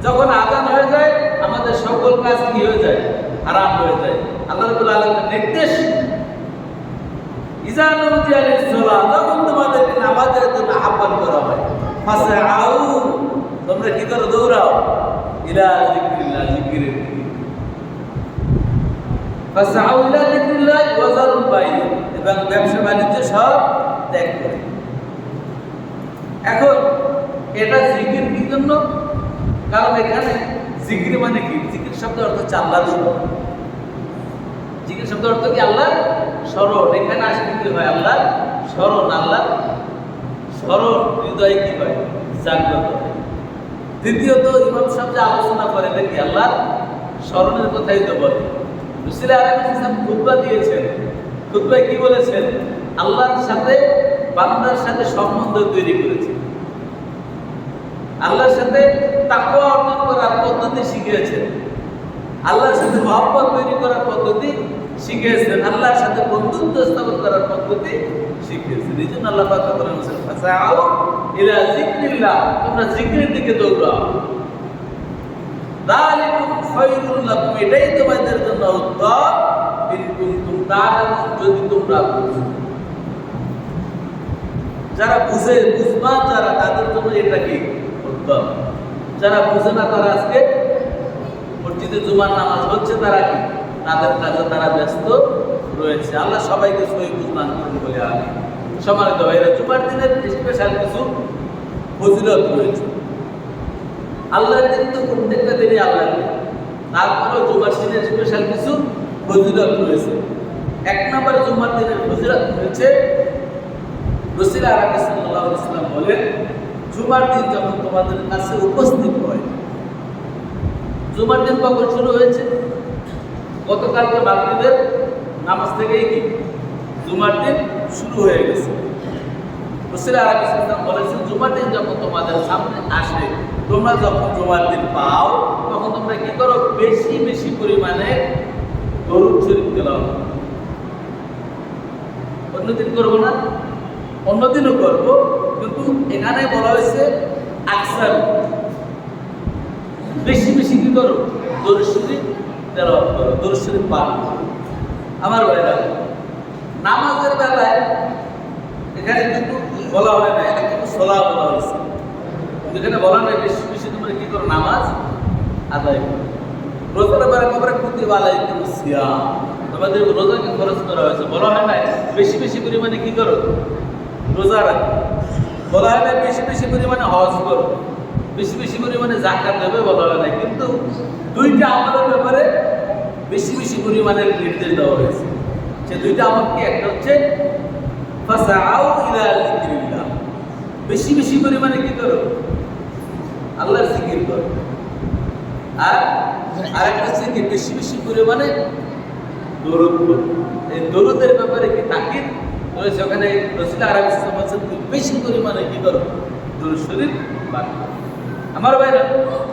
যখন আযান হয়ে যায়, আমাদের সকল কাজ কি হয়ে যায়? হারাম হয়ে যায়। আল্লাহ রাব্বুল আলামিনের নির্দেশ, ইযা নুদিয়া লিস-সালাত, যখন তোমাদেরকে নামাজের জন্য আহ্বান করা হয়, ফাসআউ, তোমরা কি করো? দৌড়াও, ইলা যিকরিল্লাহ, জিকিরের দিকে। ফাসআউ ইলা যিকরিল্লাহ ওয়া যারুল বাই', এবং ব্যবসা বাণিজ্য সব ত্যাগ করে। এখন এটা জিকির কি জন্য? কারণ এখানে জিকির মানে কি? জিকির শব্দ অর্থ হচ্ছে আল্লাহর স্মরণ। জিকির শব্দ অর্থ কি? আল্লাহর স্মরণ। এখানে আসলে কি হয়? আল্লাহর স্মরণ। আল্লাহর স্মরণ হৃদয়ে কি হয়? জাগ্রত হয়। দ্বিতীয়ত ইমাম সাহেব যে আলোচনা করে দেখি আল্লাহর স্মরণের কথাই তো বলে। রাসূল আলাইহিস সালাম খুতবা দিয়েছেন, খুতবায় কি বলেছেন? আল্লাহর সাথে বান্দার সাথে সম্বন্ধ তৈরি করেছেন, আল্লাহর সাথে তাকওয়া অর্জন করার পদ্ধতি শিখিয়েছেন, আল্লাহর সাথে মহব্বত তৈরি করার পদ্ধতি শিখিয়েছেন, আল্লাহর সাথে বন্ধুত্ব স্থাপন করার পদ্ধতি শিখিয়েছেন। এই জন্য আল্লাহ পাক বলেছেন, ফাসআউ ইলা যিকরিল্লাহ, তোমরা জিকিরের দিকে দৌড়াও। যালিকুম খায়রুল লাকুম, এটাই তোমাদের জন্য উত্তম, যদি তোমরা বুঝো। যারা বুঝবা যারা, তাদের জন্য এটা কি উত্তম। যারা বুঝে না তারা আজকে মসজিদে জুমার নামাজ হচ্ছে, তারা কি তাদের কাজে তারা ব্যস্ত রয়েছে। আল্লাহ সবাইকে সহি বুঝমান করুন বলে আমি সম্মানিত ভাইরা, জুমার দিনের স্পেশাল কিছু ফজিলত রয়েছে। আল্লাহর দিন তো প্রত্যেকটা দিনই আল্লাহর দিন, তারপরেও জুমার দিনের স্পেশাল কিছু ফজিলত রয়েছে। এক নম্বর জুমার দিনের ফজিলত রয়েছে, রাসূল আরবি সাল্লাল্লাহু আলাইহি ওয়াসাল্লাম বলেন, জুমার দিন যখন তোমাদের কাছে উপস্থিত হয়, জুমার দিন কখন শুরু হয়েছে? গতকালকে মাগরিবের নামাজ থেকেই কি জুমার দিন শুরু হয়ে গেছে। রাসূল আরবি সাল্লাল্লাহু আলাইহি ওয়াসাল্লাম বলেছেন, জুমার দিন যখন তোমাদের সামনে আসে, তোমরা যখন জুমার দিন পাও, তখন তোমরা কি করো? বেশি বেশি পরিমাণে দরুদ শরীফ তেলাওয়াত করো। অন্যদিন করবো না, অন্যদিনও করবো, কিন্তু এখানে বলা হয়েছে আকসার, বেশি বেশি কি করো? দরুদ শরীফ তেলাওয়াত করো, দরুদ শরীফ পাঠ করো। আমার ভাইরা, নামাজের বেলায় এখানে কিন্তু বলা হয় না, এটা কিন্তু সলা বলা হয়েছে। এখানে বলা নাই বেশি বেশি তোমরা কি করো? নামাজ আদায় করো। রোজার বেলা কবরে কুতিবা আলাইকুমুস সিয়াম, তোমাদের রোজাকে খরচ করা হয়েছে। বলা হয় না বেশি বেশি পরিমাণে কি করো? রোজা রাখো। বলা হয় না বেশি বেশি পরিমাণে হজ করো, বেশি বেশি পরিমাণে যাকাত দেবে, বলা হয় না। কিন্তু দুইটা আমলের ব্যাপারে বেশি বেশি পরিমাণের নির্দেশ দেওয়া হয়েছে। সে দুইটা আমল কি? একটা হচ্ছে ফাসাউ ইলা যিকরিল্লাহ, বেশি বেশি পরিমাণে কি করো? আল্লাহর জিকির করো। আর আরেকটা হচ্ছে কি? বেশি বেশি পরিমাণে দরুদ করো। এই দরুদের ব্যাপারে কি তাকিদ রয়েছে? ওখানে রাসূল আরবি সাল্লাল্লাহু আলাইহি ওয়াসাল্লাম বেশি পরিমাণে কি করো? দরুদ শরীফ পাঠ করো। আমার ভাইরা,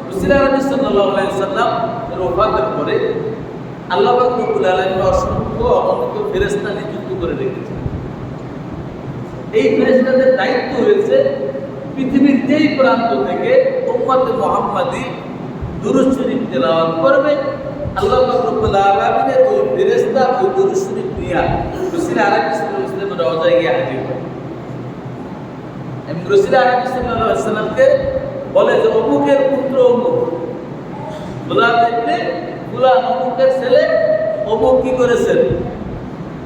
রাসূল আরবি সাল্লাল্লাহু আলাইহি ওয়াসাল্লাম এর ওফাতের পরে আল্লাহ পাক রব্বুল আলামিন অসংখ্য অগণিত ফেরেশতা নিযুক্ত করে রেখেছেন। এই ফেরেশতাদের দায়িত্ব হয়েছে পৃথিবীর যেই প্রান্ত থেকে উম্মতে মুহাম্মাদি দুরূদ শরীফ তেলাওয়াত করবে, আল্লাহ পাক রব্বুল আলামিনের ওই ফেরেশতা ওই দুরূদ শরীফ নিয়ে রাসূল আরবি সাল্লাল্লাহু আলাইহি ওয়াসাল্লামের রওজায় গিয়ে হাজির হয়। এবং রাসূল আরবি সাল্লাল্লাহু আলাইহি ওয়াসাল্লামকে বলে যে অমুকের পুত্র অমুক, গোলাম দেখতে গোলাম অমুকের ছেলে অমুক কি করেছেন?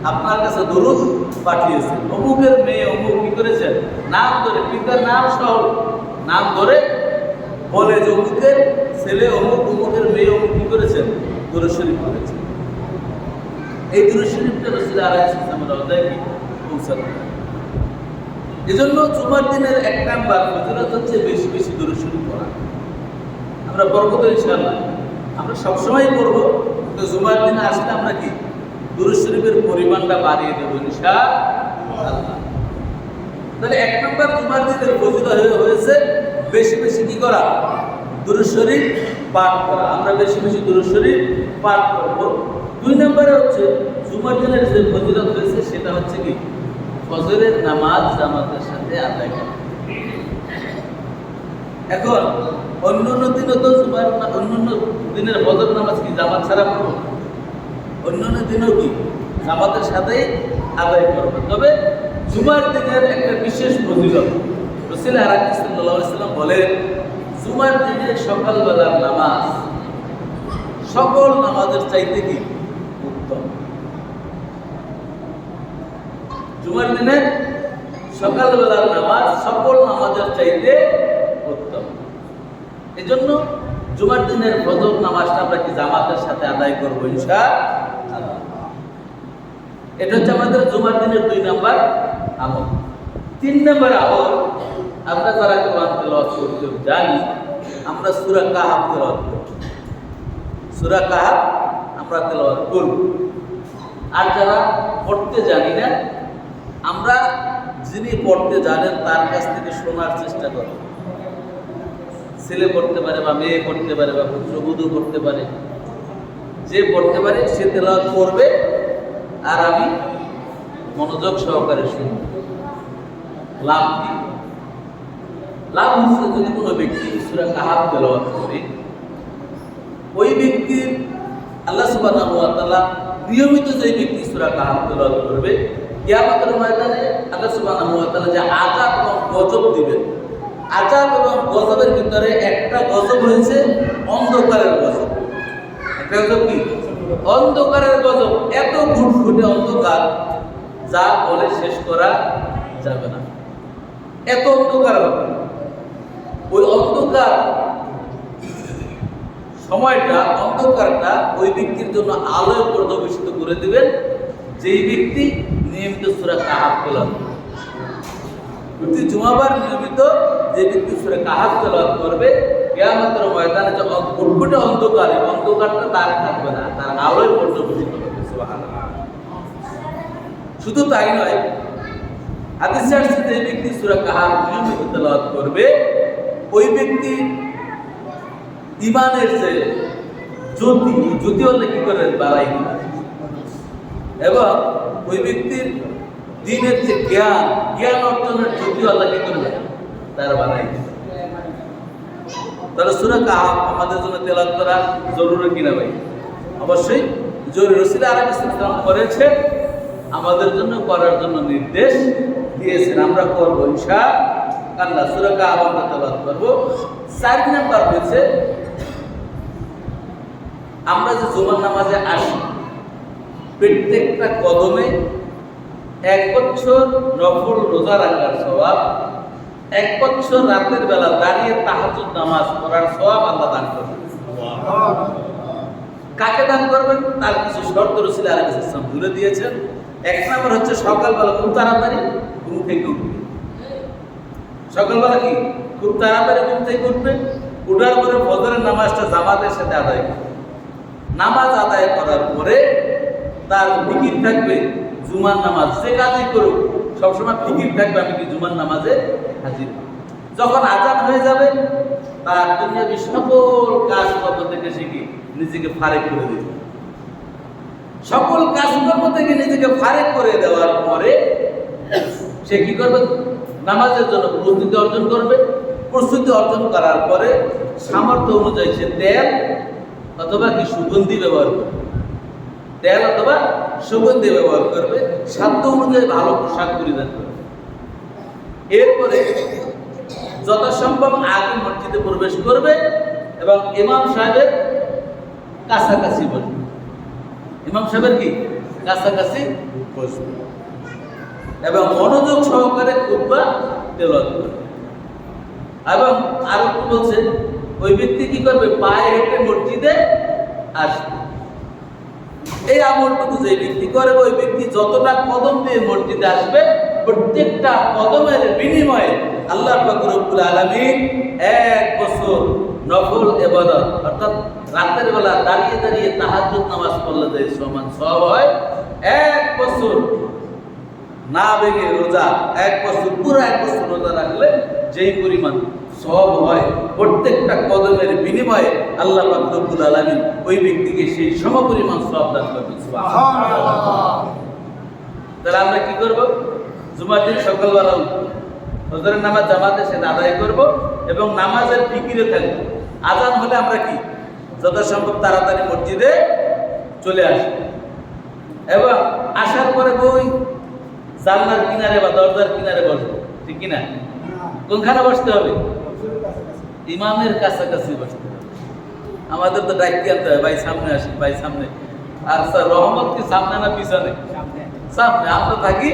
আপনার কাছে দরুদ পাঠিয়েছেন। অমুকের মেয়ে অমুক কি করেছেন? নাম ধরে, পিতার নাম সহ নাম ধরে বলে যে অমুকের ছেলে অমুক, অমুকের মেয়ে অমুক কি করেছেন? দরুদ শরীফ করেছেন। এই দরুদ শরীফটা রাসূল আলাইহিস সালামের রওজায় কি পৌঁছানো। এজন্য জুমার দিনের এক নাম্বার ফজিলত হচ্ছে বেশি বেশি দরুদ শরীফ পড়া। আমরা পড়বো তো ইনশাআল্লাহ, আমরা সবসময় পড়বো, কিন্তু জুমার দিনে আসলে আমরা কি দরুদ শরীফের পরিমাণটা বাড়িয়ে দেবো ইনশাআল্লাহ। তাহলে এক নম্বর জুমার দিনের ফজিলত হয়েছে বেশি বেশি কি করা? দরুদ শরীফ পাঠ করা। আমরা বেশি বেশি দরুদ শরীফ পাঠ করব। দুই নম্বরে হচ্ছে জুমার দিনের যে ফজিলত হয়েছে সেটা হচ্ছে কি? ফজরের নামাজ জামাতের সাথে আদায় করা। এখন অন্যান্য দিনও তো জুমার, অন্যান্য দিনের ফজর নামাজ কি জামাত ছাড়া পড়ব? অন্যান্য দিনও কি জামাতের সাথেই আদায় করবো। তবে জুমার দিনের একটা বিশেষ ফজিলত রাসূল আরবি সাল্লাল্লাহু আলাইহি ওয়াসাল্লাম বলেন, জুমার দিনের সকালবেলার নামাজ সকল নামাজের চাইতে কি উত্তম। জুমার দিনের সকালবেলার নামাজ সকল নামাজের চাইতে উত্তম। এজন্য জুমার দিনের ফজর নামাজটা আমরা কি জামাতের সাথে আদায় করবো ইনশাআল্লাহ। এটা হচ্ছে আমাদের জুমার দিনের 2 নাম্বার আমল। 3 নাম্বার আমল, আমরা যারা কোরআন তেলাওয়াত করতে জানি, আমরা সূরা কাহাফ তেলাওয়াত করব। সূরা কাহাফ আমরা তেলাওয়াত করব। আর যারা পড়তে জানি না, আমরা যিনি পড়তে জানেন তার কাছ থেকে শোনার চেষ্টা করব। ছেলে পড়তে পারে বা মেয়ে পড়তে পারে বা পুত্রবধূ পড়তে পারে, যে পড়তে পারে সে তেলাওয়াত করবে আর আমি মনোযোগ সহকারে শুনব। লাভ কি? লাভ হচ্ছে যদি কোনো ব্যক্তি সূরা কাহাফ তেলাওয়াত করে, ওই ব্যক্তির আল্লাহ সুবহানাহু ওয়া তাআলা নিয়মিত যে ব্যক্তি সূরা কাহাফ তেলাওয়াত করবে, কিয়ামতের ময়দানে আল্লাহ সুবহানাহু ওয়া তাআলা যে আযাব এবং গজব দিবেন, আযাব এবং গজবের ভিতরে একটা গজব হয়েছে অন্ধকারের গজব। একটা গজব কি? অন্ধকারের গজব। এত ঘুটঘুটে অন্ধকার যা বলে শেষ করা যাবে না, এত অন্ধকার হবে। ওই অন্ধকার সময়টা, অন্ধকারটা ওই ব্যক্তির জন্য আলোয় পর্যবেসিত করে দিবেন যেই ব্যক্তি নিয়মিত সূরা কাহাফ তেলাওয়াত করবে। প্রতি জুমাবার নিয়মিত যে ব্যক্তি সূরা কাহাফ তেলাওয়াত করবে, কিয়ামতের ময়দানে যে ঘুটঘুটে অন্ধকার, এই অন্ধকারটা তার থাকবে না, তার আলোয় পর্যবেসিত হবে। সুবহানাল্লাহ। শুধু তাই নয়, হাদিসে আসছে যে ব্যক্তি সূরা কাহাফ নিয়মিত তেলাওয়াত করবে, ওই ব্যক্তি ইমানের যে জ্যোতি হলে কি করেন বাড়াই, এবং ওই ব্যক্তির দিনের যে জ্ঞান অর্জনের জ্যোতি আল্লাহ কি করবে তার বাড়াই। তাহলে সূরা কাহাফ আমাদের জন্য তেলাওয়াত করা জরুরি কিনা ভাই? অবশ্যই জরুরি। রাসূল আলাইহিস সালাম করেছে, আমাদের জন্য করার জন্য নির্দেশ দিয়েছেন, আমরা করবো ইনশাআল্লাহ। সূরা কাহাফ আমরা তেলাওয়াত করবো। 4 নাম্বার হচ্ছে, আমরা যে জুমার নামাজে আসি, প্রত্যেকটা কদমে 1 বছর নফল রোজা রাখার সওয়াব, 1 বছর রাতের বেলা দাঁড়িয়ে তাহাজ্জুদ নামাজ পড়ার সওয়াব আল্লাহ দান করবেন। কাকে দান করবেন? তার কিছু শর্ত রাসূল আলাইহিস সালাম তুলে দিয়েছেন। 1 নম্বর হচ্ছে সকালবেলা খুব তাড়াতাড়ি ঘুম থেকে উঠবে। সকালবেলা কি খুব তাড়াতাড়ি ঘুম থেকে উঠবে, উঠার পরে ফজরের নামাজটা জামাতের সাথে আদায় করবে। নামাজ আদায় করার পরে তার ফিকির থাকবে জুমার নামাজ, যে কাজই করুক সবসময় ফিকির থাকবে আমি কি জুমার নামাজে হাজির। যখন আজান হয়ে যাবে, তার দুনিয়াবী সকল কাজকর্ম থেকে সে কি নিজেকে ফারেক করে দিবে। সকল কাজকর্ম থেকে নিজেকে ফারেক করে দেওয়ার পরে সে কি করবে? নামাজের জন্য প্রস্তুতি অর্জন করবে। প্রস্তুতি অর্জন করার পরে সামর্থ্য অনুযায়ী সে তেল অথবা কি সুগন্ধি ব্যবহার করবে, তেল অথবা সুগন্ধি ব্যবহার করবে। সাধ্য অনুযায়ী ভালো পোশাক পরিধান করবে। এরপরে যথাসম্ভব আগে মসজিদে প্রবেশ করবে এবং ইমাম সাহেবের কাছাকাছি বসবে। ইমাম সাহেবের কি কাছাকাছি বসবে এবং মনোযোগ সহকারে খুতবা তেলাওয়াত করবে। এবং আরো কি বলছে, ওই ব্যক্তি কি করবে? পায়ে হেঁটে মসজিদে আসবে। এই আমলটুকু যে ব্যক্তি করবে, ওই ব্যক্তি যতটা কদম দিয়ে মসজিদে আসবে, প্রত্যেকটা কদমের বিনিময়ে আল্লাহ পাক রব্বুল আলামিন 1 বছর নফল ইবাদত, অর্থাৎ রাতের বেলা দাঁড়িয়ে দাঁড়িয়ে তাহাজ্জুদ নামাজ পড়লে যে সমান সওয়াব হয়, 1 বছর না ভেঙে রোজা, 1 বছর পুরো 1 বছর রোজা রাখলে যেই পরিমাণ সওয়াব হয়, প্রত্যেকটা কদমের বিনিময়ে আল্লাহ পাক রব্বুল আলামিন ওই ব্যক্তিকে সেই সমপরিমাণ সওয়াব দান করবেন। সুবহানাল্লাহ। তাহলে আমরা কি করব? জুমার দিন সকালবেলা ফজরের নামাজ জামাতের সাথে আদায় করব এবং নামাজের ফিকিরে থাকবো। আজান হলে আমরা কি যথাসম্ভব তাড়াতাড়ি মসজিদে চলে আসব এবং আসার পরে ওই জানলার কিনারে বা দরজার কিনারে বসবো, ঠিক কিনা? কোনখানে বসতে হবে? ইমামের কাছাকাছি বসতে হবে। আমাদের তো ডাকি আনতে হয়, ভাই সামনে আসি, ভাই সামনে। আর স্যার রহমত কি সামনে না পিছনে? সামনে। আমরা থাকি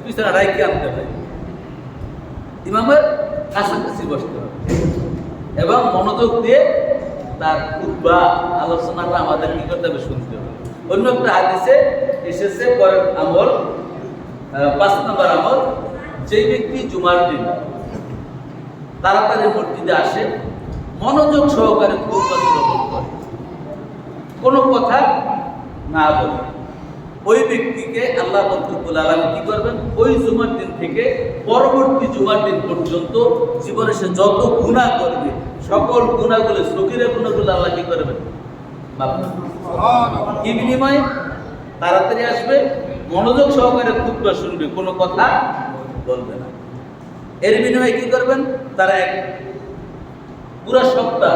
পিছনে, ডাকি আনতে হয়। ইমামের কাছাকাছি বসতে হবে এবং মনোযোগ দিয়ে তার খুতবা আলোচনাটা আমাদের কি করতে হবে? শুনতে হবে। অন্য একটা হাদিসে এসেছে পরের আমল, 5 নম্বর আমল, যে ব্যক্তি জুমার দিন তাড়াতাড়ি মসজিদে আসে, মনোযোগ সহকারে খুতবা শ্রবণ করে, কোনো কথা না বলে, ওই ব্যক্তিকে আল্লাহ রব্বুল আলামিন কি করবেন? ওই জুমার দিন থেকে পরবর্তী জুমার দিন পর্যন্ত জীবনে সে যত গুনাহ করবে, সকল গুনাহগুলো, সগীরা গুনাহগুলো আল্লাহ কি করবেন? মাফ করবেন। কি বিনিময়ে? তাড়াতাড়ি আসবে, মনোযোগ সহকারে খুতবা শুনবে, কোনো কথা বলবে না। এর বিনিময়ে কি করবেন? তারা পুরা সপ্তাহ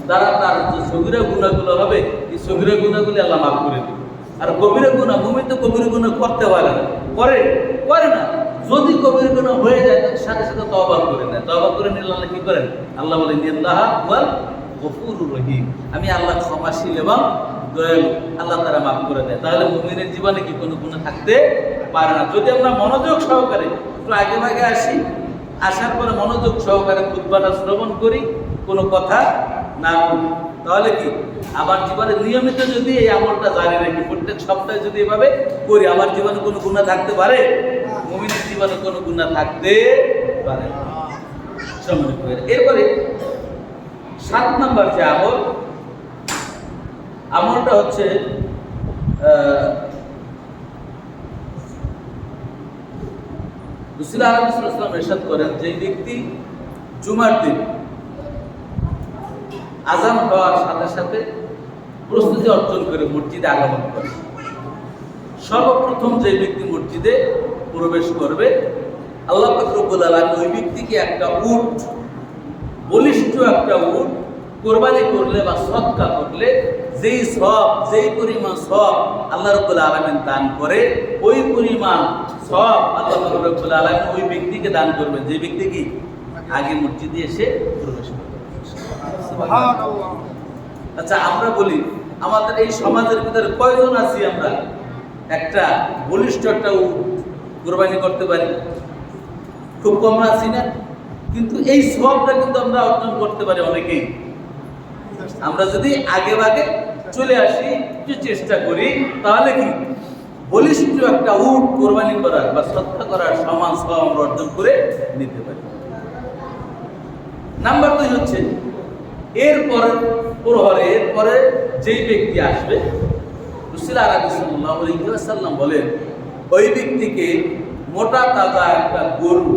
তারা তার যে সগীরা গুনাহগুলো হবে, এই সগীরা গুনাহগুলো আল্লাহ মাফ করে দেবে। আর কবিরা গুনাহ, মুমিন তো কবিরা গুনাহ করতে পারে না, করে না। যদি কবিরা গুনাহ হয়ে যায় তার সাথে সাথে তওবা করে নেয়। তওবা করে নিলে আল্লাহ কি করেন? আল্লাহ বলেন ইন্নাল্লাহা হুয়াল গফুরুর রহিম, আমি আল্লাহ ক্ষমাশীল এবং দয়ালু, আল্লাহ তারা মাফ করে দেয়। তাহলে মুমিনের জীবনে কি কোনো গুনাহ থাকতে পারে না। যদি আমরা মনোযোগ সহকারে একটু আগে ভাগে আসি, আসার পরে মনোযোগ সহকারে খুতবাটা শ্রবণ করি, কোনো কথা না বলি, তাহলে কি আমার জীবনে নিয়মিত যদি এই আমলটা জারি রাখি, প্রত্যেক সপ্তাহে যদি এভাবে করি, আমার জীবনে কোনো গুনাহ থাকতে পারে? মুমিনের জীবনে কোনো গুনাহ থাকতে পারে না। এরপরে 7 নাম্বার যে আমলটা হচ্ছে রাসূল আলাইহিস সালাম ইরশাদ করেন, যে ব্যক্তি জুমার দিন আযান হওয়ার সাথে সাথে প্রস্তুতি অর্জন করে মসজিদে আগমন করে, সর্বপ্রথম যে ব্যক্তি মসজিদে প্রবেশ করবে, আল্লাহ পাক রব্বুল আলামিন ওই ব্যক্তিকে একটা উট, বলিষ্ঠ একটা উট কোরবানি করলে বা সদকা করলে যেই পরিমাণ সওয়াব আল্লাহ রাব্বুল আলামিন দান করে, ওই পরিমাণ সওয়াব আল্লাহ পাক রব্বুল আলামিন ওই ব্যক্তিকে দান করবেন, যে ব্যক্তি কি আগে মসজিদে এসে প্রবেশ করবে। সুবহানাল্লাহ। আচ্ছা, আমরা বলি আমাদের এই সমাজের ভিতরে কয়জন আছি আমরা একটা বলিষ্ঠ একটা উট কোরবানি করতে পারি? খুব কম আছি না? কিন্তু এই সওয়াবটা কিন্তু আমরা অর্জন করতে পারি অনেকেই। আমরা যদি আগে ভাগে চলে আসি, একটু চেষ্টা করি, তাহলে কি বলিষ্ঠ একটা উট কোরবানি করার বা সদকা করার সমান সওয়াব আমরা অর্জন করে নিতে পারি। নাম্বার 2 হচ্ছে এরপরে যেই ব্যক্তি আসবে, রাসূল সাল্লাল্লাহু আলাইহি ওয়াসাল্লাম বলেন, ওই ব্যক্তিকে মোটা তাজা একটা গরু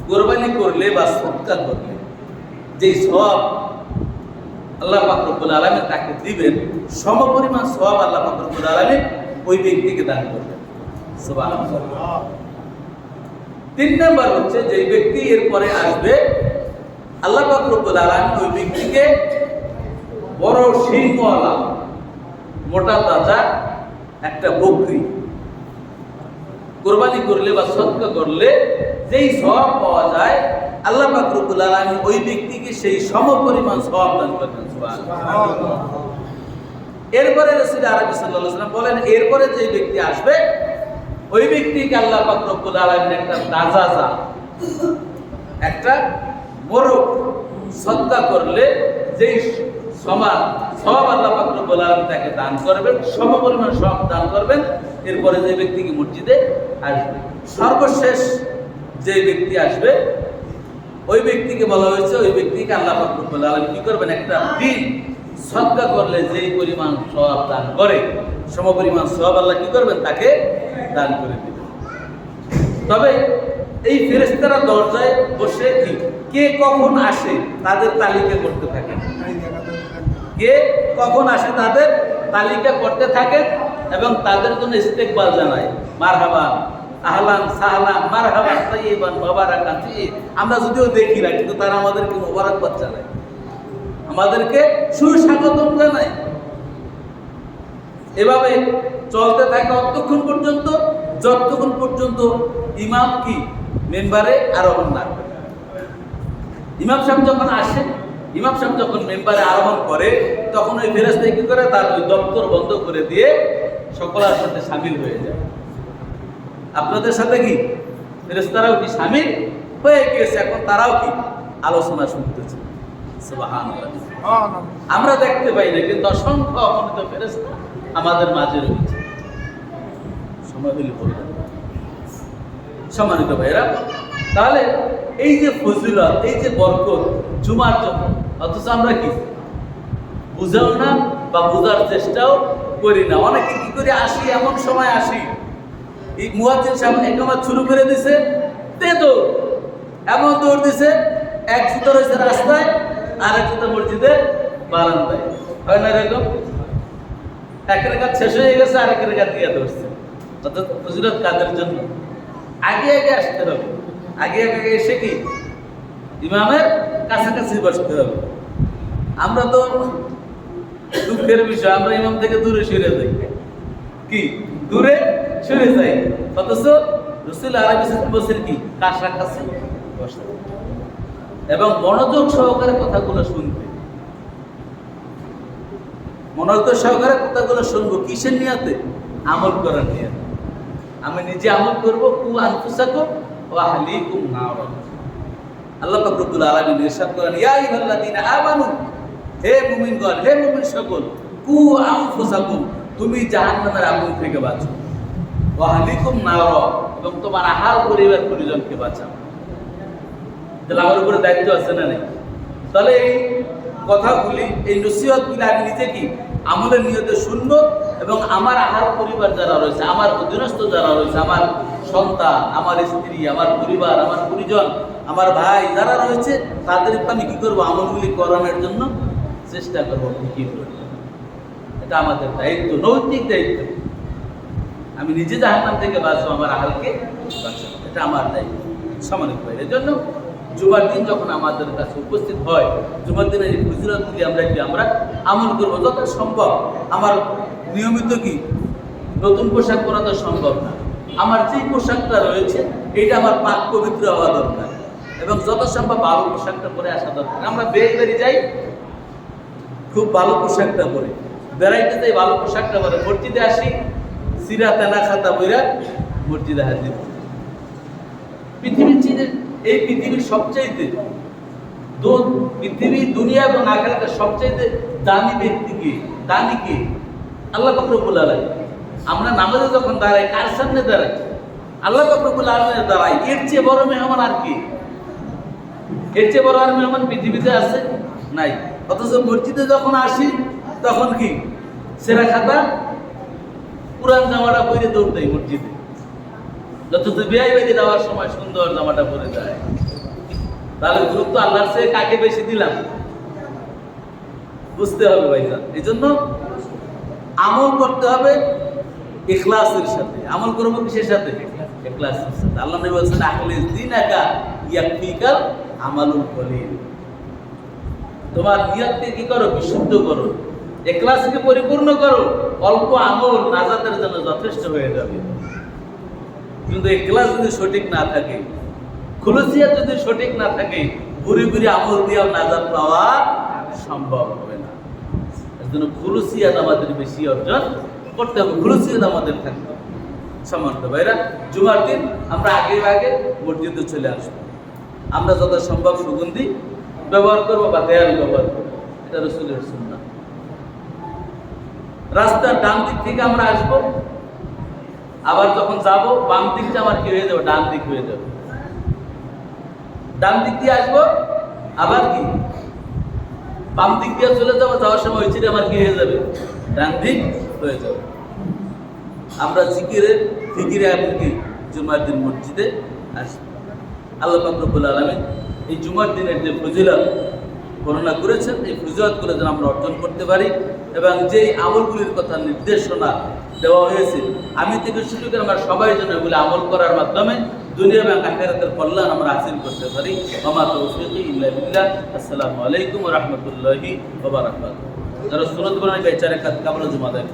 কোরবানি করলে বা সদকা করলে যেই সওয়াব আল্লাহ পাক রব্বুল আলামিন তাকে দিবেন, সমপরিমাণ সওয়াব আল্লাহ পাক রব্বুল আলামিন ওই ব্যক্তিকে দান করবেন। সুবহানাল্লাহ। 3 নাম্বার হচ্ছে যে ব্যক্তি এরপরে আসবে, আল্লাহ পাক রব্বুল আলামিন ওই ব্যক্তিকে বড় শিংওয়ালা মোটা তাজা একটা বকরি কোরবানি করলে বা সদকা করলে যেই সওয়াব পাওয়া যায়, আল্লাহ পাক রব্বুল আলামিন ওই ব্যক্তিকে সেই সমপরিমাণ সওয়াব দান করবেন। সুবহানাল্লাহ। এরপরে রাসূল আরবি সাল্লাল্লাহু আলাইহি ওয়াসাল্লাম বলেন, এরপরে যে ব্যক্তি আসবে, ওই ব্যক্তিকে আল্লাহ পাক রব্বুল আলামিন একটা দাজাজা, একটা মোরগ সদকা করলে যেই সমান সওয়াব আল্লাহ পাক রব্বুল আলামিন তাকে দান করবেন, সমপরিমাণ সওয়াব দান করবেন। এরপরে যে ব্যক্তি কি মসজিদে আসবে, সর্বশেষ যে ব্যক্তি আসবে, ওই ব্যক্তিকে বলা হয়েছে, ওই ব্যক্তিকে আল্লাহ পাক রব্বুল আলামিন কি করবেন? একটা দিন সদকা করলে যেই পরিমাণ সওয়াব দান করে, সমপরিমাণ সওয়াব আল্লাহ কি করবেন? তাকে দান করে দিবেন। তবে এই ফেরেশতারা দরজায় বসে কে কখন আসে তাদের তালিকা করতে থাকে, কে কখন আসে তাদের তালিকা করতে থাকে এবং তাদের জন্য ইস্তেকবাল জানায়, মারহাবা, আহলান সাহলান, মারহাবা তাইয়িবান মুবারাকান ফিহি। আমরা যদিও দেখি না, কিন্তু তারা আমাদেরকে মোবারকবাদ জানায়, আমাদেরকে সুস্বাগতম জানায়। এভাবে চলতে থাকে অতক্ষণ পর্যন্ত, যতক্ষণ পর্যন্ত ইমাম কি মেম্বারে আরোহণ না করে। ইমাম সাহেব যখন আসে, ইমাম সাহেব যখন মেম্বারে আরোহণ করে, তখন ওই ফেরেশতা কি করে? তার ওই দপ্তর বন্ধ করে দিয়ে সকলের সাথে শামিল হয়ে যায়। আপনাদের সাথে কি ফেরেশতারাও কি শামিল হয়ে গিয়েছে? এখন তারাও কি আলোচনা শুনতেছে। সুবহানাল্লাহ। আমরা দেখতে পাই না, কিন্তু অসংখ্য অগণিত ফেরেশতা আমাদের মাঝে রয়েছে। সময় হলে বলবেন। সম্মানিত ভাইরা, তাহলে এই যে ফজিলত, এই যে বরকত জুমার জন্য, অথচ আমরা কি বুঝাও না বা বোঝার চেষ্টাও করি না। অনেকে কি করে আসি, এমন সময় আসি এই মুয়াজ্জিন সাহেব ইকামত শুরু করে দিছে, তো এমন দৌড় দিছে, এক জুতো রয়েছে রাস্তায় আর এক জুতো মসজিদে বারান্দায়, হয় না এরকম? এক রেখাত শেষ হয়ে গেছে, আরেক রেখাত দিয়ে ধরছে। অর্থাৎ ফজিলত কাদের জন্য? আগে আগে আসতে হবে, আগে আগে এসে কি ইমামের কাছাকাছি বসতে হবে। আমরা তো দুঃখের বিষয়, আমরা ইমাম থেকে দূরে সরে যাই, কি দূরে সরে যায়, অথচ রাসূল আলাইহিস সাল্লাম বলেন কি কাছাকাছি বসা এবং মনোযোগ সহকারে কথাগুলো শুনবে। মনোযোগ সহকারে কথাগুলো শুনবো কিসের নিয়তে? আমল করার নিয়তে। আমি নিজে আমল করবো, কু আনফুসাকুম ওয়া আহলিকুম নারা। আল্লাহ পাক রব্বুল আলামিন ইরশাদ করেন, ইয়া আইয়ুহাল্লাযীনা আমানু, হে মুমিনগণ, হে মুমিন সকল, কু আনফুসাকুম, তুমি জাহান্নামের আগুন থেকে বাঁচো, ওয়া আহলিকুম নারা, এবং তোমার আহাল পরিবার পরিজনকে বাঁচাও। তাহলে আমার উপরে দায়িত্ব আছে না নেই? তাহলে এই কথাগুলি, এই নসিহতগুলি আমি নিজে কি আমলের নিয়তে শুনবো এবং আমার আহার পরিবার যারা রয়েছে, আমার অধীনস্থ যারা রয়েছে, আমার সন্তান, আমার স্ত্রী, আমার পরিবার, আমার পরিজন, আমার ভাই যারা রয়েছে, তাদেরকে আমি কি করবো? আমলগুলি করানোর জন্য চেষ্টা করবো। কি করবো? এটা আমাদের দায়িত্ব, নৈতিক দায়িত্ব। আমি নিজে জাহান্নাম থেকে বাঁচবো, আমার আহালকে বাঁচাবো, এটা আমার দায়িত্ব। সম্মানিত ভাই, এর জন্য জুমার দিন যখন আমাদের কাছে উপস্থিত হয়, জুমার দিনের এই ফজিলতগুলি আমরা আমল করবো যত সম্ভব। আমার নিয়মিত কি নতুন পোশাক পরা তো সম্ভব না, আমার যে পোশাকটা রয়েছে এটা আমার পাক পবিত্র হওয়া দরকার এবং যত সম্ভব ভালো পোশাকটা পরে আসা দরকার। আমরা বেরিয়ে যাই খুব ভালো পোশাকটা পরে, বেড়াইতে যাই ভালো পোশাকটা পরে, মসজিদে আসি সিরা তেনা খাতা বইরা মসজিদে হাজির। পৃথিবীর চিনে এই পৃথিবীর সবচাইতে পৃথিবী, দুনিয়া এবং আখিরাতের সবচাইতে দামি ব্যক্তি কে? দামি কে? আল্লাহ পাক রব্বুল আলামিন। আমরা নামাজে যখন দাঁড়াই কার সামনে দাঁড়াই? আল্লাহ পাক রব্বুল আলামিনের দাঁড়াই। এর চেয়ে বড় মেহমান আর কি? এর চেয়ে বড় আর মেহমান পৃথিবীতে আছে? নাই। অথচ মসজিদে যখন আসি তখন কি সেরা খাতা পুরান জামাটা পরে দৌড় দেয় মসজিদে, যত বিয়ে বেঁধে যাওয়ার সময় সুন্দর জামাটা পরে যায়। তাহলে গুরুত্ব আল্লাহর চেয়ে কাকে বেশি দিলাম? বুঝতে হবে ভাইজান। এই জন্য আমল করতে হবে ইখলাসের সাথে। আমল করবো কিসের সাথে? ইখলাসের সাথে। আল্লাহ নবী বলেছেন, আখলিস দীনাকা ইয়াকফিকাল আমালুল কলিল। তোমার নিয়তকে কি করো? বিশুদ্ধ করো, ইখলাসকে পরিপূর্ণ করো, অল্প আমল নাজাতের জন্য যথেষ্ট হয়ে যাবে। কিন্তু ইখলাস যদি সঠিক না থাকে, খুলুসিয়াত যদি সঠিক না থাকে, বুড়ি বুড়ি আমল দিয়েও নাজাত পাওয়া সম্ভব হবে না। এর জন্য খুলুসিয়াত আমাদের বেশি অর্জন করতে হবে, খুলুসিয়াত আমাদের থাকতে হবে। সম্মানিত ভাইরা, জুমার দিন আমরা আগে মসজিদে চলে আসবো। আমরা যত সম্ভব সুগন্ধি ব্যবহার করবো বা তেল ব্যবহার করবো, এটা রাসূলের সুন্নাহ। রাস্তার ডান দিক থেকে আমরা আসবো, আবার যখন যাব বাম দিকটা আমার কি হয়ে যাবে? ডান দিক হয়ে যাবে। ডান দিক দিয়ে আসবো, আবার কি বাম দিক দিয়ে চলে যাবো, যাওয়ার সময় হয়েছে আমার কি হয়ে যাবে? ডান দিক হয়ে যাবে। আমরা ফিকিরে এমনকি জুমার দিন মসজিদে আসবো। আল্লাহ পাক রব্বুল আলামিন এই জুমার দিনের যে ফজিলত বর্ণনা করেছেন, এই ফজিলতগুলো যেন আমরা অর্জন করতে পারি এবং যেই আমলগুলির কথা নির্দেশনা দেওয়া হয়েছে আমি থেকে শুরু করে আমরা সবাই যেন এগুলো আমল করার মাধ্যমে দুনিয়া এবং আখিরাতের কল্যাণ আমরা হাসিল করতে পারি। ওয়া তাওফীকি ইল্লা বিল্লাহ। আসসালামু আলাইকুম ওয়া রাহমাতুল্লাহি ওয়া বারাকাতুহু। যারা সুন্নাত বর্ণনা বেচারে কামলা জুমা দেয়।